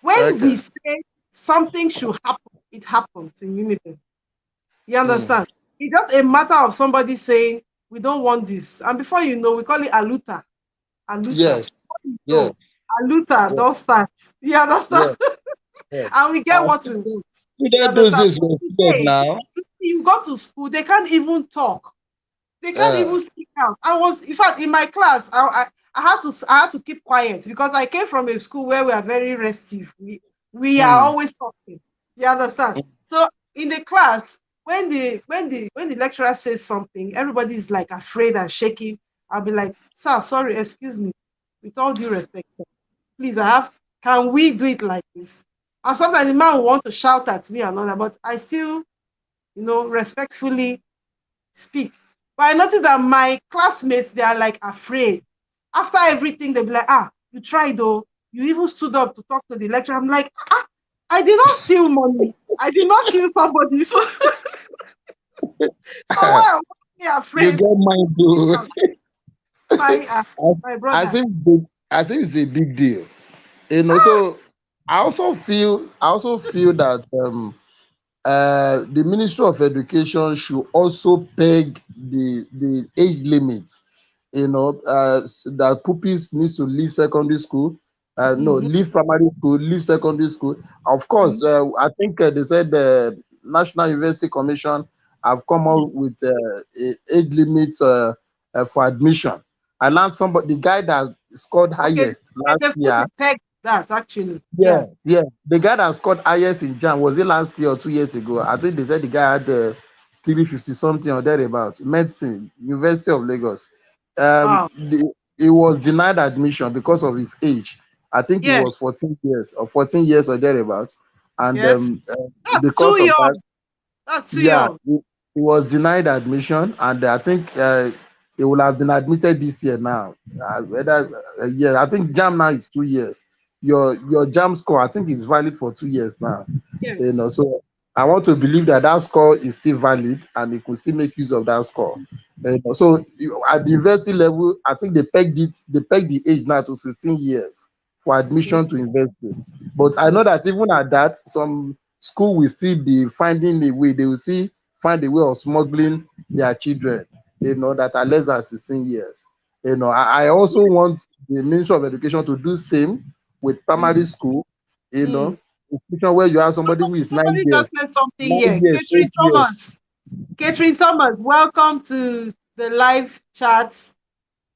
when we okay, say something should happen, it happens in Uniben. You mm, understand? It's just a matter of somebody saying we don't want this, and before you know, we call it aluta, aluta. yes, yes, So aluta yes, don't start. You understand? yes, yes. And we get And what we want. You student those understand? days But were serious today, now. you go to school, they can't even talk. They can't Uh, even speak out. In fact, in my class, I had to keep quiet because I came from a school where we are very restive. We are mm, always talking. You understand? So in the class, when the lecturer says something, everybody is like afraid and shaking. I'll be like, sir, sorry, excuse me. With all due respect, sir, please, can we do it like this? And sometimes the man will want to shout at me and all that, but I still, respectfully speak. But I noticed that my classmates, they are like afraid. After everything, they'll be like, you tried though. You even stood up to talk to the lecturer. I'm like, I did not steal money. I did not kill somebody. So why am I you afraid get mine to speak too. out? My uh, my I brother. think I think it's a big deal. So I also feel that the Ministry of Education should also peg the age limits. That pupils needs to leave secondary school. No, Mhm, leave primary school, leave secondary school. Of mhm. course, I think they said the National University Commission have come Yeah. out with age limits for admission. I learned somebody, the guy that scored Okay, highest last they put year. it peg that actually. Yeah. Yes, yes. The guy that scored highest in Jam, was it last year or 2 years ago? I think they said the guy had 350 something or thereabout. Medicine, University of Lagos. Wow. He was denied admission because of his age. I think he Yes. was 14 years or thereabout. And Yes. That's too because of that, young. That's too yeah, young. he was denied admission, and I think he will have been admitted this year now. Whether yeah, I think Jam now is 2 years. Your Jam score, I think, is valid for 2 years now. Yes. So I want to believe that that score is still valid, and you could still make use of that score. So at the university level, I think they pegged the age now to 16 years for Mm, admission to university. But I mm, know that even at that, some school will still be finding a way. They will still find a way of smuggling their children, that are less than 16 years. I also want the Ministry of Education to do same with primary mm, school, mm. institution where you have somebody who is nine Somebody just years, said something nine here. years, Catherine 8 years. Thomas. Catherine Thomas, welcome to the live chat.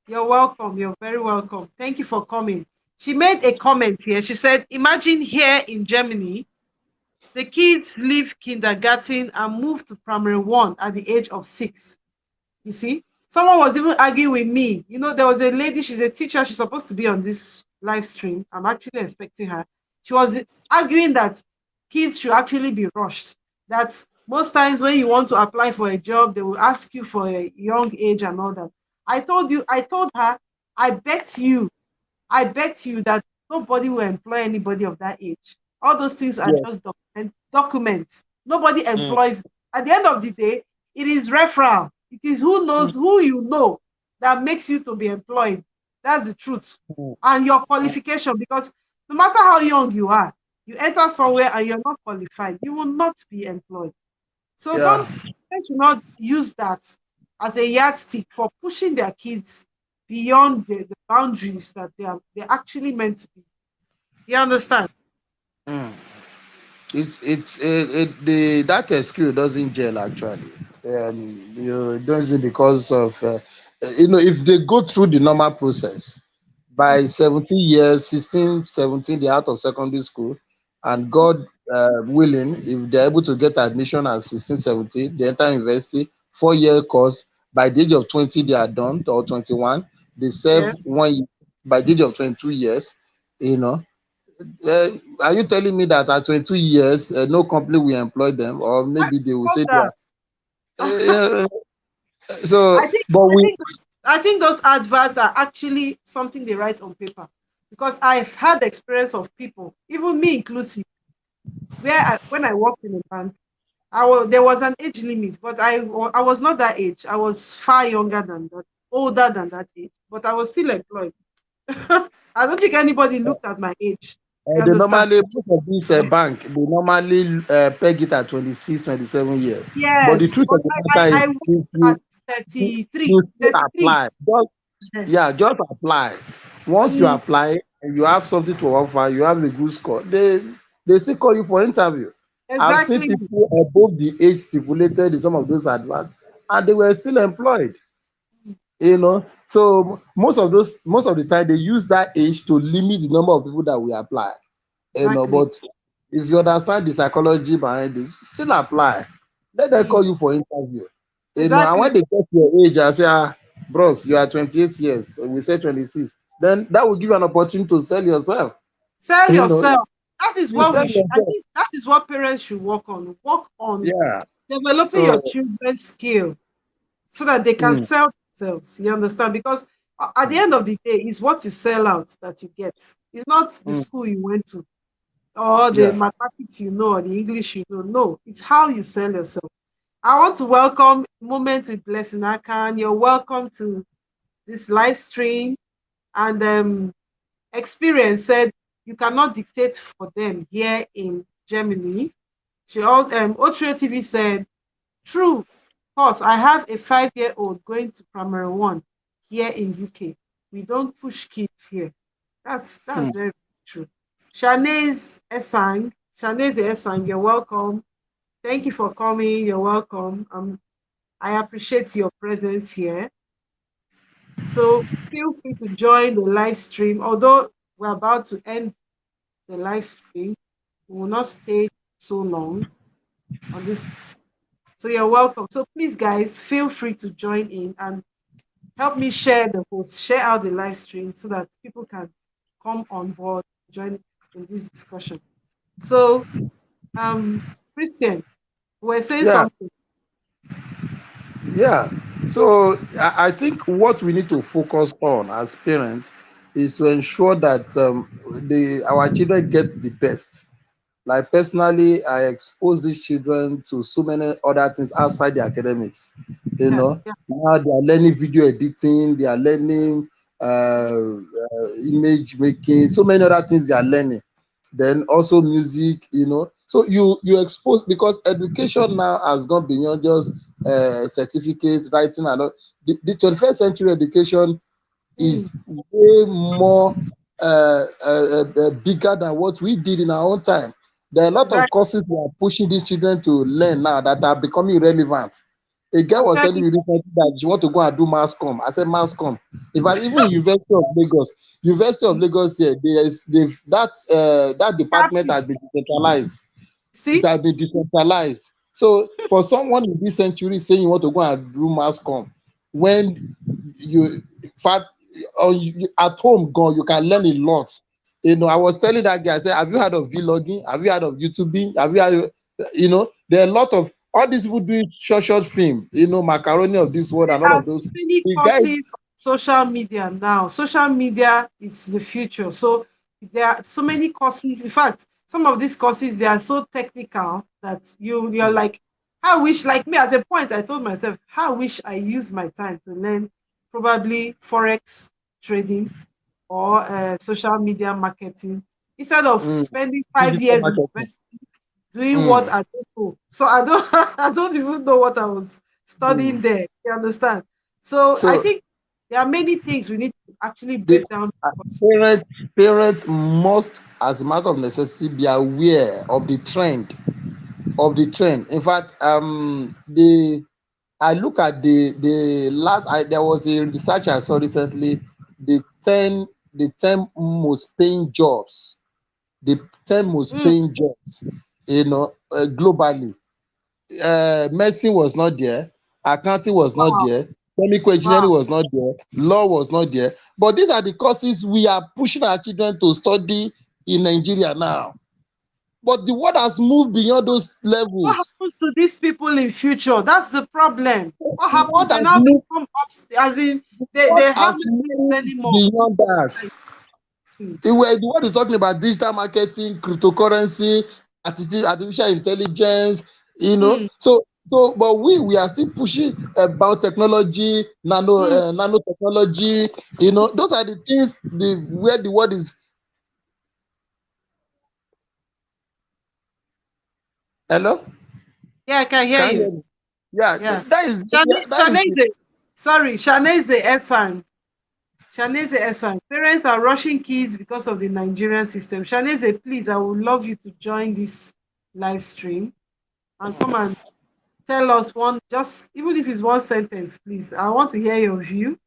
You're welcome. You're very welcome. Thank you for coming. She made a comment here. She said, imagine here in Germany, the kids leave kindergarten and move to primary one at the age of 6. You see, someone was even arguing with me. There was a lady, she's a teacher, she's supposed to be on this live stream. I'm actually expecting her. She was arguing that kids should actually be rushed. That most times when you want to apply for a job, they will ask you for a young age and all that. I told her, I bet you, that nobody will employ anybody of that age. All those things are Yes. just documents. Nobody Mm, employs. At the end of the day, it is referral. It is who knows mm, who you know that makes you to be employed. That's the truth. mm. And your qualification, because no matter how young you are, you enter somewhere and you're not qualified, you will not be employed. So Yeah. they should not use that as a yardstick for pushing their kids beyond the boundaries that they're actually meant to be. You understand? Mm. It's the that excuse doesn't gel actually. You don't do it because of if they go through the normal process by 17 years, 16, 17, they're out of secondary school, and God willing, if they're able to get admission at 16, 17, they enter university, 4-year course. By the age of 20, they are done, or 21. They serve Yes. 1 year. By the age of 22 years, you know. Uh, are you telling me that at 22 years, no company will employ them, or I maybe they will love say they that. are? So, but we, I think those adverts are actually something they write on paper, because I've had experience of people, even me inclusive, where when I worked in a bank, there was an age limit, but I was not that age. I was far younger than that, older than that age, but I was still employed. I don't think anybody looked at my age. You they understand? normally, most of these bank, they normally peg it at 26, 27 years. But the Yes, truth but of the matter is, I if worked at you, you 33, you still 33. apply, just, Yeah. yeah, just apply. Once you Mm, apply and you have something to offer, you have a good score, they still call you for interview. I've seen exactly. people above the age stipulated in some of those adverts, and they were still employed. So most of the time they use that age to limit the number of people that will apply. Exactly. But if you understand the psychology behind this, still apply. Let them Mm, call you for interview. And exactly. when they get your age and say, bros, you are 28 years, we say 26, then that will give you an opportunity to sell yourself. Sell You know, yourself. That is you what sell we should. I yourself. think that is what parents should work on. Work on Yeah. developing your So, children's skill so that they can mm, sell themselves. You understand? Because at the mm, end of the day, it's what you sell out that you get. It's not the mm, school you went to or the yeah. mathematics you know or the English you know. No, it's how you sell yourself. I want to welcome Moment with Blessing Akan. You're welcome to this live stream. And Experience said you cannot dictate for them here in Germany. She also Otrio TV said, true, of course, I have a 5-year-old going to primary one here in UK. We don't push kids here. That's Mm, very true. Shanaze Esang, you're welcome. Thank you for coming. You're welcome. I appreciate your presence here. So feel free to join the live stream. Although we're about to end the live stream, we will not stay so long on this. So you're welcome. So please, guys, feel free to join in and help me share the post, share out the live stream so that people can come on board, join in this discussion. So, um, Christian, we're saying yeah. something. Yeah. So I think what we need to focus on as parents is to ensure that our children get the best. Like personally, I expose these children to so many other things outside the academics. Yeah, yeah, Now they are learning video editing, they are learning image making, so many other things they are learning. Then also music. So you expose, because education now has gone beyond just certificate writing and all. The 21st century education mm, is way more bigger than what we did in our own time. There are a lot of exactly. courses we are pushing these children to learn now that are becoming relevant. A girl I'm was telling telling you, me recently that she want to go and do mass com. I said mass com. In fact, even University of Lagos here, that department has practice. been decentralized. It See, has been decentralized. So for someone in this century saying you want to go and do mass com, when you in fact at home gone, you can learn a lot. I was telling that guy, I said, have you heard of vlogging? Have you heard of YouTubing? Have you heard, there are a lot of all these people doing short film, macaroni of this world there and all are of so those. many The guys, courses on social media now. Social media is the future. So there are so many courses. In fact, some of these courses they are so technical that you're like, I wish, like me at a point I told myself, how I wish I used my time to learn probably forex trading or social media marketing instead of spending five digital years in marketing. university doing what Mm, I don't know. So I don't I don't even know what I was studying mm. there. You understand? So I So think there are many things we need to actually the break down uh, courses. parents must, as a matter of necessity, be aware of the trend. In fact, I look at the last. There was a research I saw recently. The 10 most paying jobs. The 10 most Mm. paying jobs. Globally. Medicine was not there. Accounting was not Wow. there. Chemical Wow. engineering was not there. Law was not there. But these are the courses we are pushing our children to study in Nigeria now. But the world has moved beyond those What levels. happens to these people in future? That's the problem. What The happens? world They has now moved, become as in world they have has no sense moved anymore. beyond that. Right. Mm. The world is talking about digital marketing, cryptocurrency, artificial intelligence, Mm. but we are still pushing about technology, Mm. nanotechnology. Those are the things where the world is. Hello, Yeah, I can hear can you you. hear me? Yeah, Yeah. that is Shanaze, sorry, Shanaze Esan. Shanaze Esan. Parents are rushing kids because of the Nigerian system. Shanaze, please, I would love you to join this live stream and come and tell us one, just even if it's one sentence, please. I want to hear your view.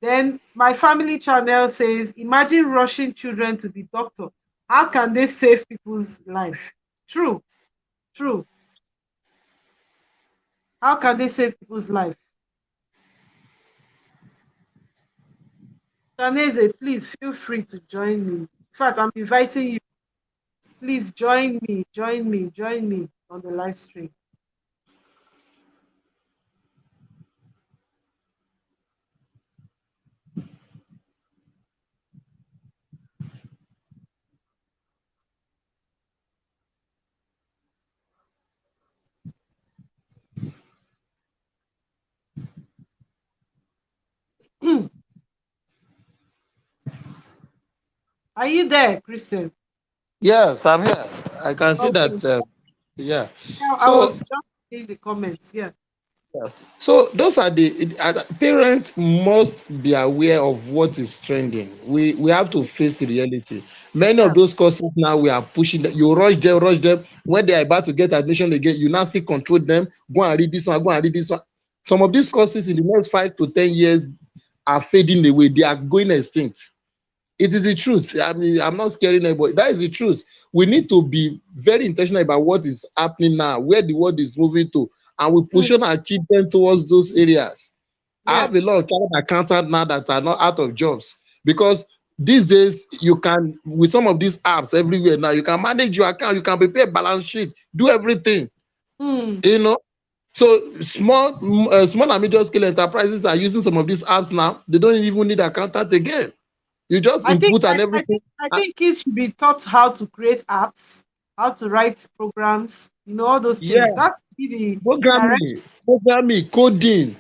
Then my family channel says, imagine rushing children to be doctor. How can they save people's life? True, true. How can they save people's life? Shaneze, please feel free to join me. In fact, I'm inviting you. Please join me on the live stream. Are you there, Christian? yes, I'm here. I can see Okay. that. Yeah. Yeah, I was So just in the comments. Yeah. yeah. So those are parents must be aware of what is trending. We have to face the reality. Many Yeah. of those courses now we are pushing them. You rush them when they are about to get admission again. You now still control them. Go and read this one. Go and read this one. Some of these courses in the next 5 to 10 years are fading away. They are going extinct. It is the truth. I mean, I'm not scaring anybody. That is the truth. We need to be very intentional about what is happening now, where the world is moving to, and we push Mm, on our children towards those areas. I yeah. have a lot of child accountants now that are not out of jobs because these days you can, with some of these apps everywhere now, you can manage your account, you can prepare balance sheet, do everything. Mm, You know, so small and medium scale enterprises are using some of these apps now. They don't even need accountant again. You just input and everything. I think kids should be taught how to create apps, how to write programs, all those Yeah, things. That's be the direction. programming, coding.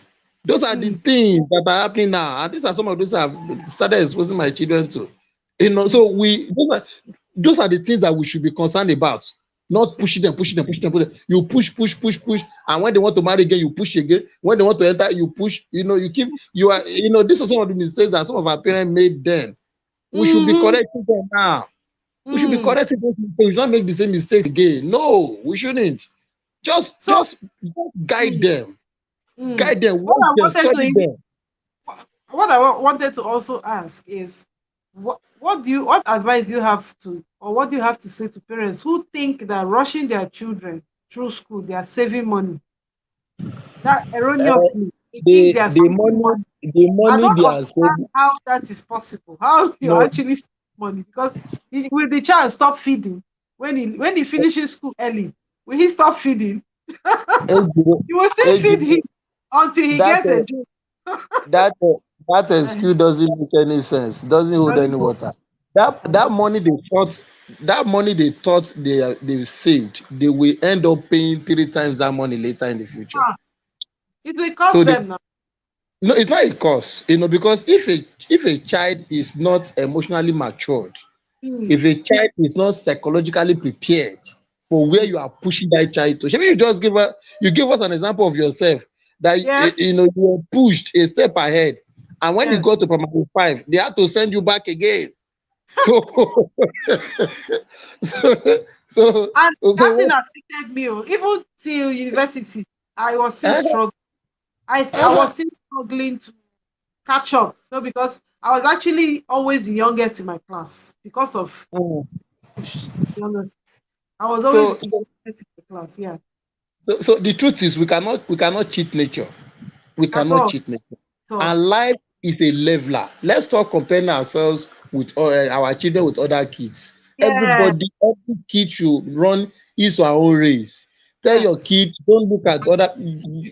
Those are the Mm, things that are happening now. And these are some of those I've started exposing my children to. mm, So those are the things that we should be concerned about. Not pushing them. You push. And when they want to marry again, you push again. When they want to enter, you push. This is some of the mistakes that some of our parents made then. We should be mhm, correcting them now. We should be mm. correcting those mistakes. We should not make the same mistakes again. No, we shouldn't. Just, So, just, just mm, mm. guide them, what watch I them, wanted study to them. what I wanted to also ask is what advice do you have to or what do you have to say to parents who think that rushing their children through school they are saving money, that Uh, erroneously they think the they are the saving money, money. the I money don't they are understand saving. how that is possible, how you're No, actually saving money, because will the child stop feeding when he finishes school early? Will he stop feeding? ejiro, You will still feed ejiro, him until he that gets a job. that that Eh, excuse doesn't make any sense. Doesn't hold any doesn't go. water. That money they've saved, they will end up paying 3 times that money later in the future. Ah, it will So cost them now. no, it's not a cost, because if a child is not emotionally matured, Mm, if a child is not psychologically prepared for where mm. you are pushing that child to, maybe you give us an example of yourself that Yes, you were pushed a step ahead, and when you yes. got to primary 5, they had to send you back again. So, so, so, And so that thing what? affected me. Oh. Even till university, I was still Uh, struggling. I was still struggling to catch up. No, because I was actually always the youngest in my class because of Mm. push. You understand? I was So, always the youngest in the class. Yeah, so the truth is, we cannot cheat nature. We at cannot all. cheat nature. At all. And life is a leveler. Let's stop comparing ourselves with our children with other kids. Yeah. Every kid should run his or her own race. Tell your Yes. kid, don't look at other.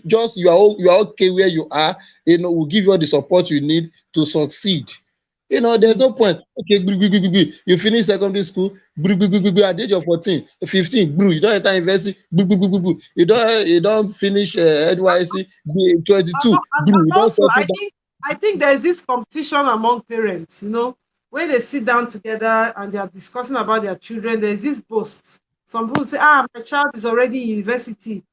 Just you are okay where you are. We'll give you all the support you need to succeed. There's Mm. no point. Okay, you finish secondary school, at the age of 14, 15, you don't enter university, you don't finish NYSC, And, 22, and you don't also, settle down. I think there's this competition among parents. When they sit down together and they are discussing about their children, there's this boast. Some people say, my child is already in university.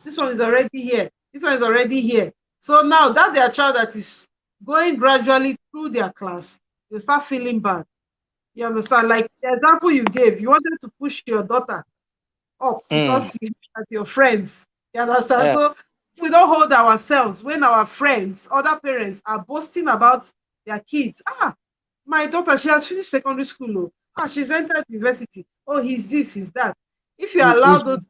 This one is already here. This one is already here. So now that their child that is going gradually through their class, you start feeling bad. You understand? Like the example you gave, you wanted to push your daughter up Mm, because you look at your friends. You understand? eh, So if we don't hold ourselves when our friends, other parents are boasting about their kids, my daughter, she has finished secondary school. Oh, she's entered university. Oh, he's this, he's that. If you it, allow it, those to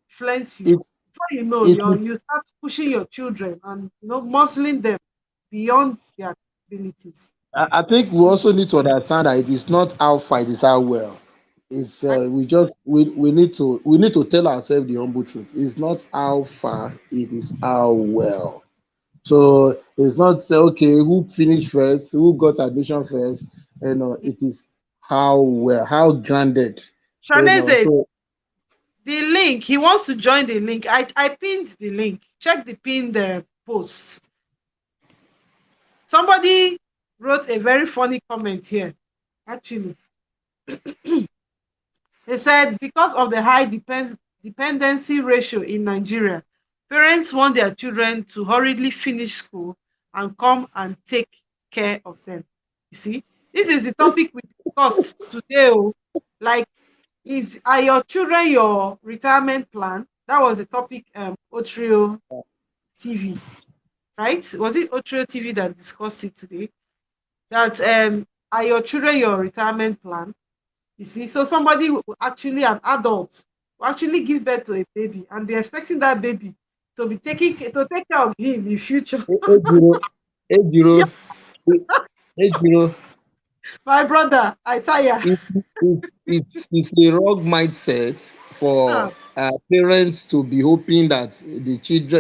influence you, it, before you know, it, you start pushing your children and muscling them beyond their abilities. I think we also need to understand that it is not how far, it is how well. It's Right? we need to tell ourselves the humble truth. It's not how far, it is how well. So it's not say okay, who finished first, who got admission first. It is how well, how grounded. Shaneze, So the link, he wants to join the link. I pinned the link. Check the pinned post. Somebody wrote a very funny comment here. Actually, they said because of the high dependency ratio in Nigeria, parents want their children to hurriedly finish school and come and take care of them. You see, this is the topic we discussed today. Oh. Like, are your children your retirement plan? That was a topic Otrio TV, right? Was it Otrio TV that discussed it today? That are your children your retirement plan? You see, so somebody actually an adult will actually give birth to a baby and be expecting that baby to take care of him in future. ejiro ejiro Yeah, ejiro my brother, I tire. it's a wrong mindset Ah, for parents to be hoping that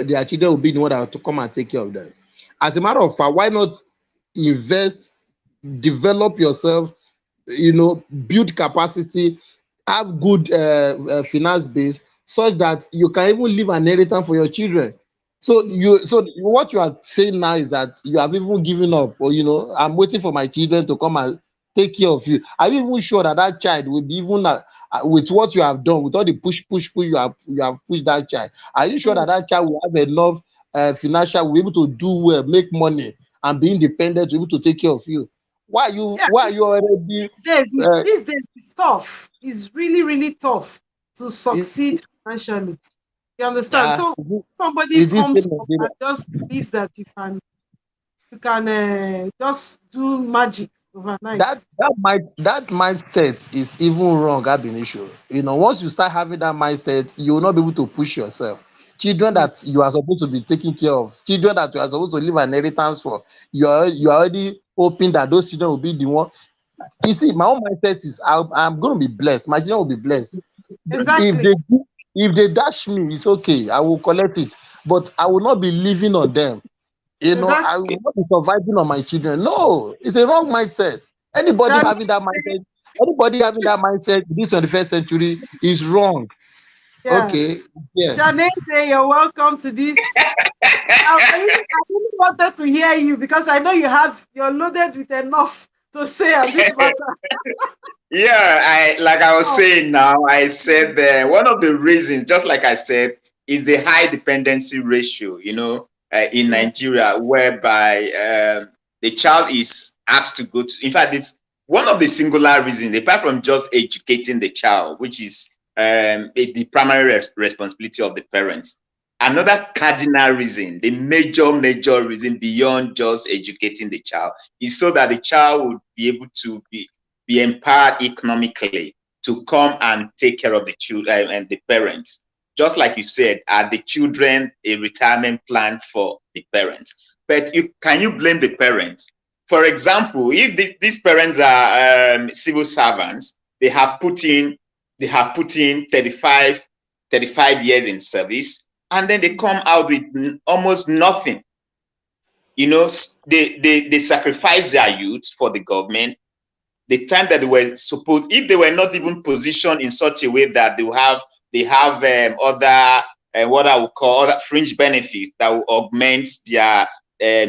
their children will be the one that will to come and take care of them. As a matter of fact, why not invest, develop yourself, build capacity, have good finance base, such that you can even leave an inheritance for your children. So what you are saying now is that you have even given up, or I'm waiting for my children to come and take care of you. Are you even sure that that child will be even with what you have done, with all the push you have pushed that child? Are you sure that mm. that child will have enough financial, will be able to do well, make money, and be independent, to be able to take care of you? Why are you Yeah, why are you already uh, these days it's tough. It's really, really tough to it, succeed financially. You understand? uh, So somebody it is comes in up Nigeria. and just believes that you can just do magic that overnight. that mindset is even wrong, ab initio. Once you start having that mindset, you will not be able to push yourself. Children Mm. that you are supposed to be taking care of, children that you are supposed to leave an inheritance for, you are already hoping that those children will be the one. You see, my own mindset is I'm going to be blessed, my children will be blessed. if Exactly. they if they dash me, it's okay, I will collect it, but I will not be living on them. I Exactly. will not be surviving on my children. No, it's a wrong mindset. Anybody Shani, having that mindset, anybody having that mindset in this 21st century is wrong. yeah. Okay, yeah. Shani, you're welcome to this. I really wanted to hear you because I know you're loaded with enough to say on this matter. Yeah, I was Oh, saying now, I said that one of the reasons, just like I said, is the high dependency ratio, in yeah. Nigeria, whereby the child is asked to go to, in fact, it's one of the singular reasons, apart from just educating the child, which is the primary responsibility of the parents. another cardinal reason, the major reason beyond just educating the child, is so that the child would be able to be empowered economically to come and take care of the children and the parents. Just like you said, are the children a retirement plan for the parents? But can you blame the parents? For example, if these parents are civil servants, they have put in 35 years in service, and then they come out with almost nothing. You know, they sacrifice their youth for the government. The time that they were supposed, if they were not even positioned in such a way that they have other what I would call other fringe benefits that will augment their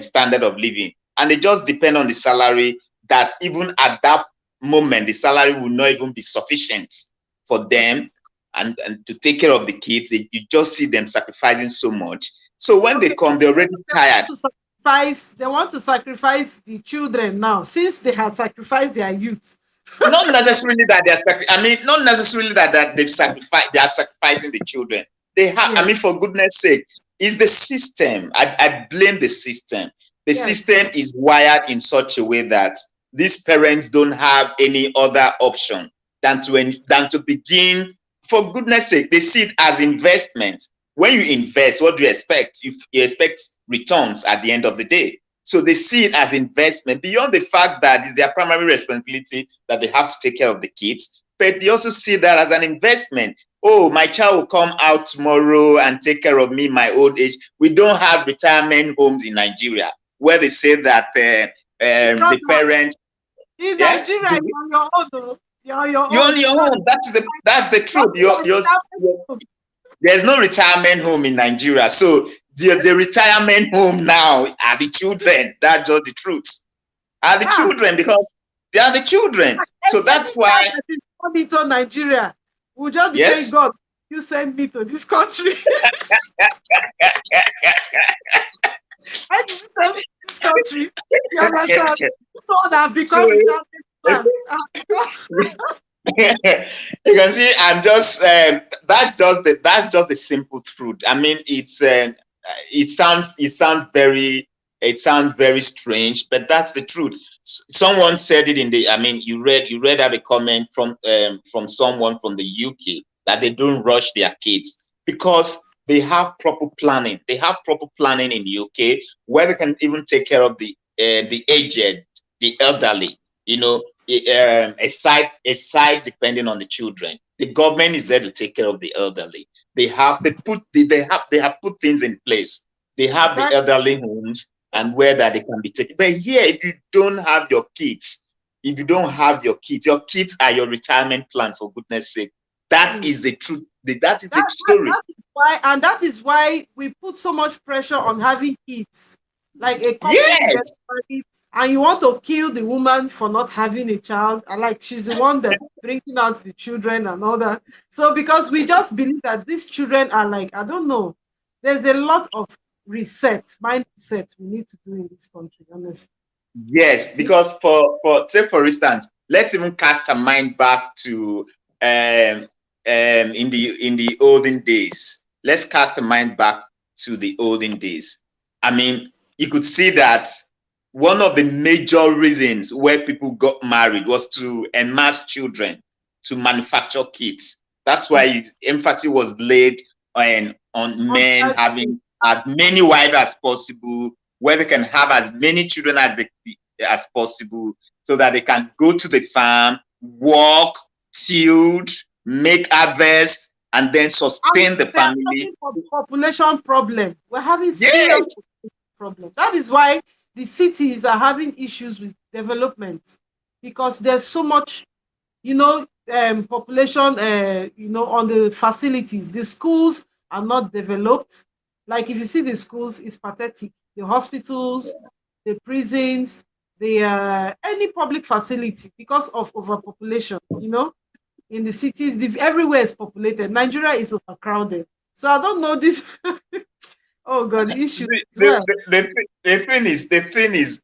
standard of living, and they just depend on the salary, that even at that moment the salary will not even be sufficient for them and to take care of the kids. You just see them sacrificing so much. So when they come, they're already tired. They want to sacrifice the children now, since they have sacrificed their youth. Not necessarily that not necessarily that they are sacrificing the children. They have, I mean, for goodness sake, it's the system. I blame the system. The system is wired in such a way that these parents don't have any other option than to begin. For goodness sake, they see it as investment. When you invest, what do you expect? You expect returns at the end of the day. So they see it as investment, beyond the fact that it's their primary responsibility that they have to take care of the kids, but they also see that as an investment. Oh, my child will come out tomorrow and take care of me in my old age. We don't have retirement homes in Nigeria where they say that the parents in Nigeria, you're on your own, though. You're on your own. You're on your own. That's the truth. There's no retirement home in Nigeria. So the retirement home now are the children. That's just the truth. Are the children, because they are the children. So that's why monitor Nigeria. We'll just be saying, God, you send me to this country. I did send me to this country. You understand? So that become you can see, I'm just that's just the simple truth. I mean, it sounds very strange, but that's the truth. Someone said it you read out a comment from someone from the UK that they don't rush their kids because they have proper planning. They have proper planning in the UK where they can even take care of the aged, the elderly, aside depending on the children. The government is there to take care of the elderly. They have put things in place. They have the elderly homes and where that they can be taken. But here, if you don't have your kids, your kids are your retirement plan, for goodness sake. That is the truth. That is the story. That is why we put so much pressure on having kids. Like a couple and you want to kill the woman for not having a child, and like she's the one that's bringing out the children and all that. So because we just believe that these children are like, I don't know, there's a lot of mind reset we need to do in this country, honestly. Yes, because for instance, let's even cast our mind back to in the olden days. Let's cast the mind back to the olden days. I mean, you could see that one of the major reasons where people got married was to amass children, to manufacture kids. That's why emphasis was laid on men having as many wives as possible, where they can have as many children as possible, so that they can go to the farm, work, tilt, make harvest, and then sustain the family. Population problem. We're having serious problem. That is why the cities are having issues with development, because there's so much, population, on the facilities. The schools are not developed. Like if you see the schools, it's pathetic. The hospitals, the prisons, any public facility, because of overpopulation, in the cities, everywhere is populated. Nigeria is overcrowded. So I don't know this. Oh God, the issue. The thing is,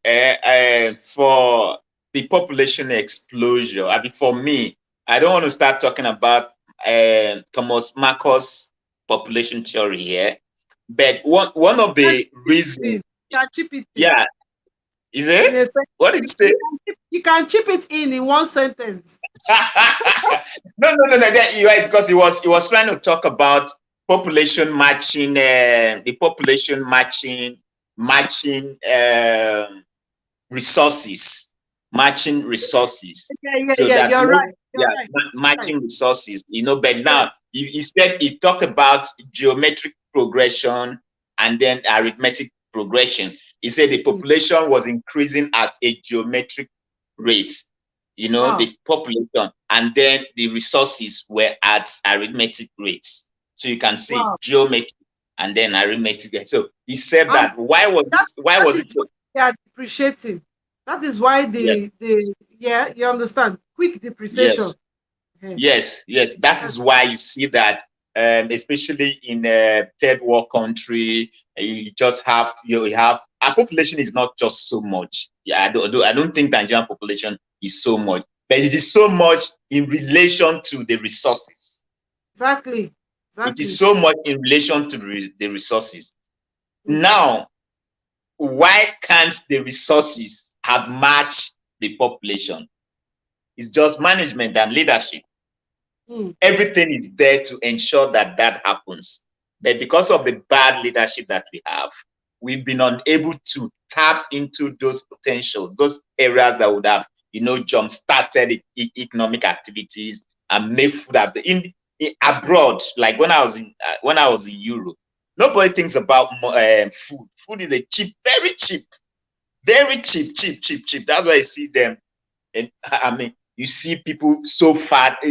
for the population explosion. I mean, for me, I don't want to start talking about Thomas Marcus population theory here, But one of the reasons, You can chip it in. yeah, is it? Yes, What did you say? you can chip it in one sentence. No. You're right, because he was trying to talk about population matching, the population matching resources, matching resources. Yeah, So that you're right. You're yeah, right. matching resources. But now he talked about geometric progression and then arithmetic progression. He said the population was increasing at a geometric rate. Wow. The population, and then the resources were at arithmetic rates. So you can see geometry and then arithmetic. So he said that why was it so? They are depreciating. That is why you understand, quick depreciation. Yes. That is why you see that, especially in a third world country, you just have our population is not just so much. Yeah, I don't think Nigerian population is so much, but it is so much in relation to the resources. Exactly. It is so much in relation to the resources. Now, why can't the resources have matched the population? It's just management and leadership. Everything is there to ensure that happens. But because of the bad leadership that we have, we've been unable to tap into those potentials, those areas that would have, jump-started economic activities and make food abroad. Like when I was in Europe, nobody thinks about food. Food is very cheap, very cheap. That's why you see them, and you see people so fat.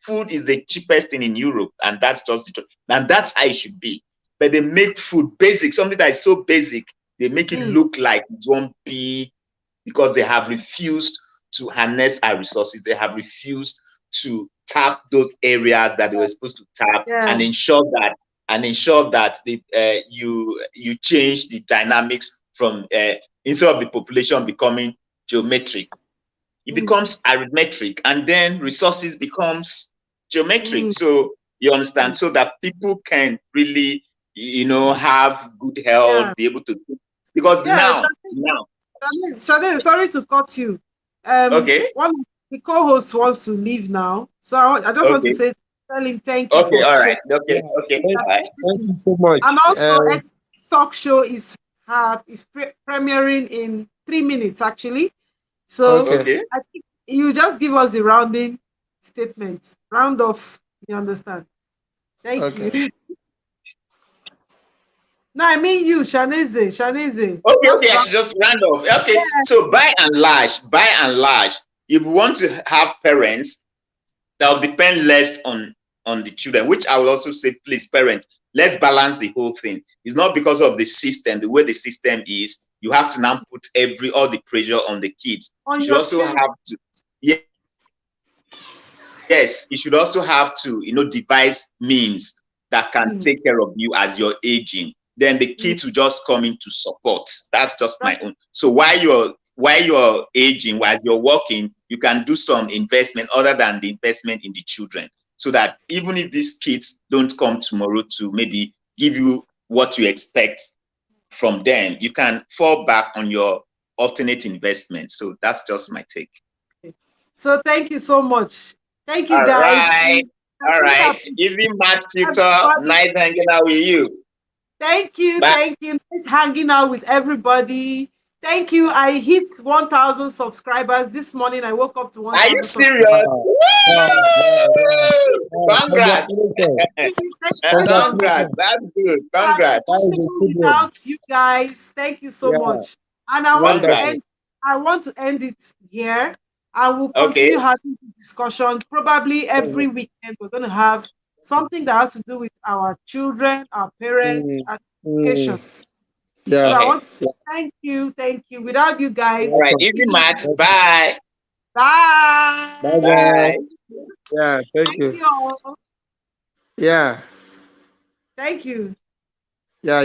Food is the cheapest thing in Europe, and that's just the truth. And that's how it should be. But they make food basic, something that is so basic, they make it look like it's one big, because they have refused to harness our resources. They have refused to tap those areas that they were supposed to tap, and ensure that you change the dynamics from instead of the population becoming geometric, it becomes arithmetic, and then resources becomes geometric. So you understand, so that people can really, have good health, be able to, because now. Shade, sorry to cut you. Okay. One of the co-hosts wants to leave now, so I just want to say, tell him thank you. Okay, all right. Okay. Thank you so much. And also, this talk show is premiering in 3 minutes actually. So I think you just give us the rounding statement. Round off. You understand? Thank you. No, I mean you, Shaneze. Okay, I should just round off. Okay, so by and large, if we want to have parents, that will depend less on the children, which I will also say, please, parents, let's balance the whole thing. It's not because of the system, the way the system is, you have to now put all the pressure on the kids. You should also have to, yes, you should also have to, devise means that can take care of you as you're aging. Then the kids will just come in to support. That's just my own. So while you're aging, while you're working, you can do some investment other than the investment in the children, so that even if these kids don't come tomorrow to maybe give you what you expect from them, you can fall back on your alternate investment. So that's just my take. So thank you so much. Thank you, guys. All right. Easy Math Tutor. Nice hanging out with you. Thank you. Bye. Thank you. Nice hanging out with everybody. Thank you. I hit 1,000 subscribers this morning. I woke up to 1,000. Are you serious? Congrats. Congrats. That's good. Congrats. Without you guys, thank you so much. And I want to end it here. I will continue having the discussion. Probably every weekend we're going to have something that has to do with our children, our parents, and education. Yeah. So I want to thank you. Without you guys. All right, easy Max. Bye. Bye. Bye. Yeah, thank you. Thank you all. Yeah. Thank you.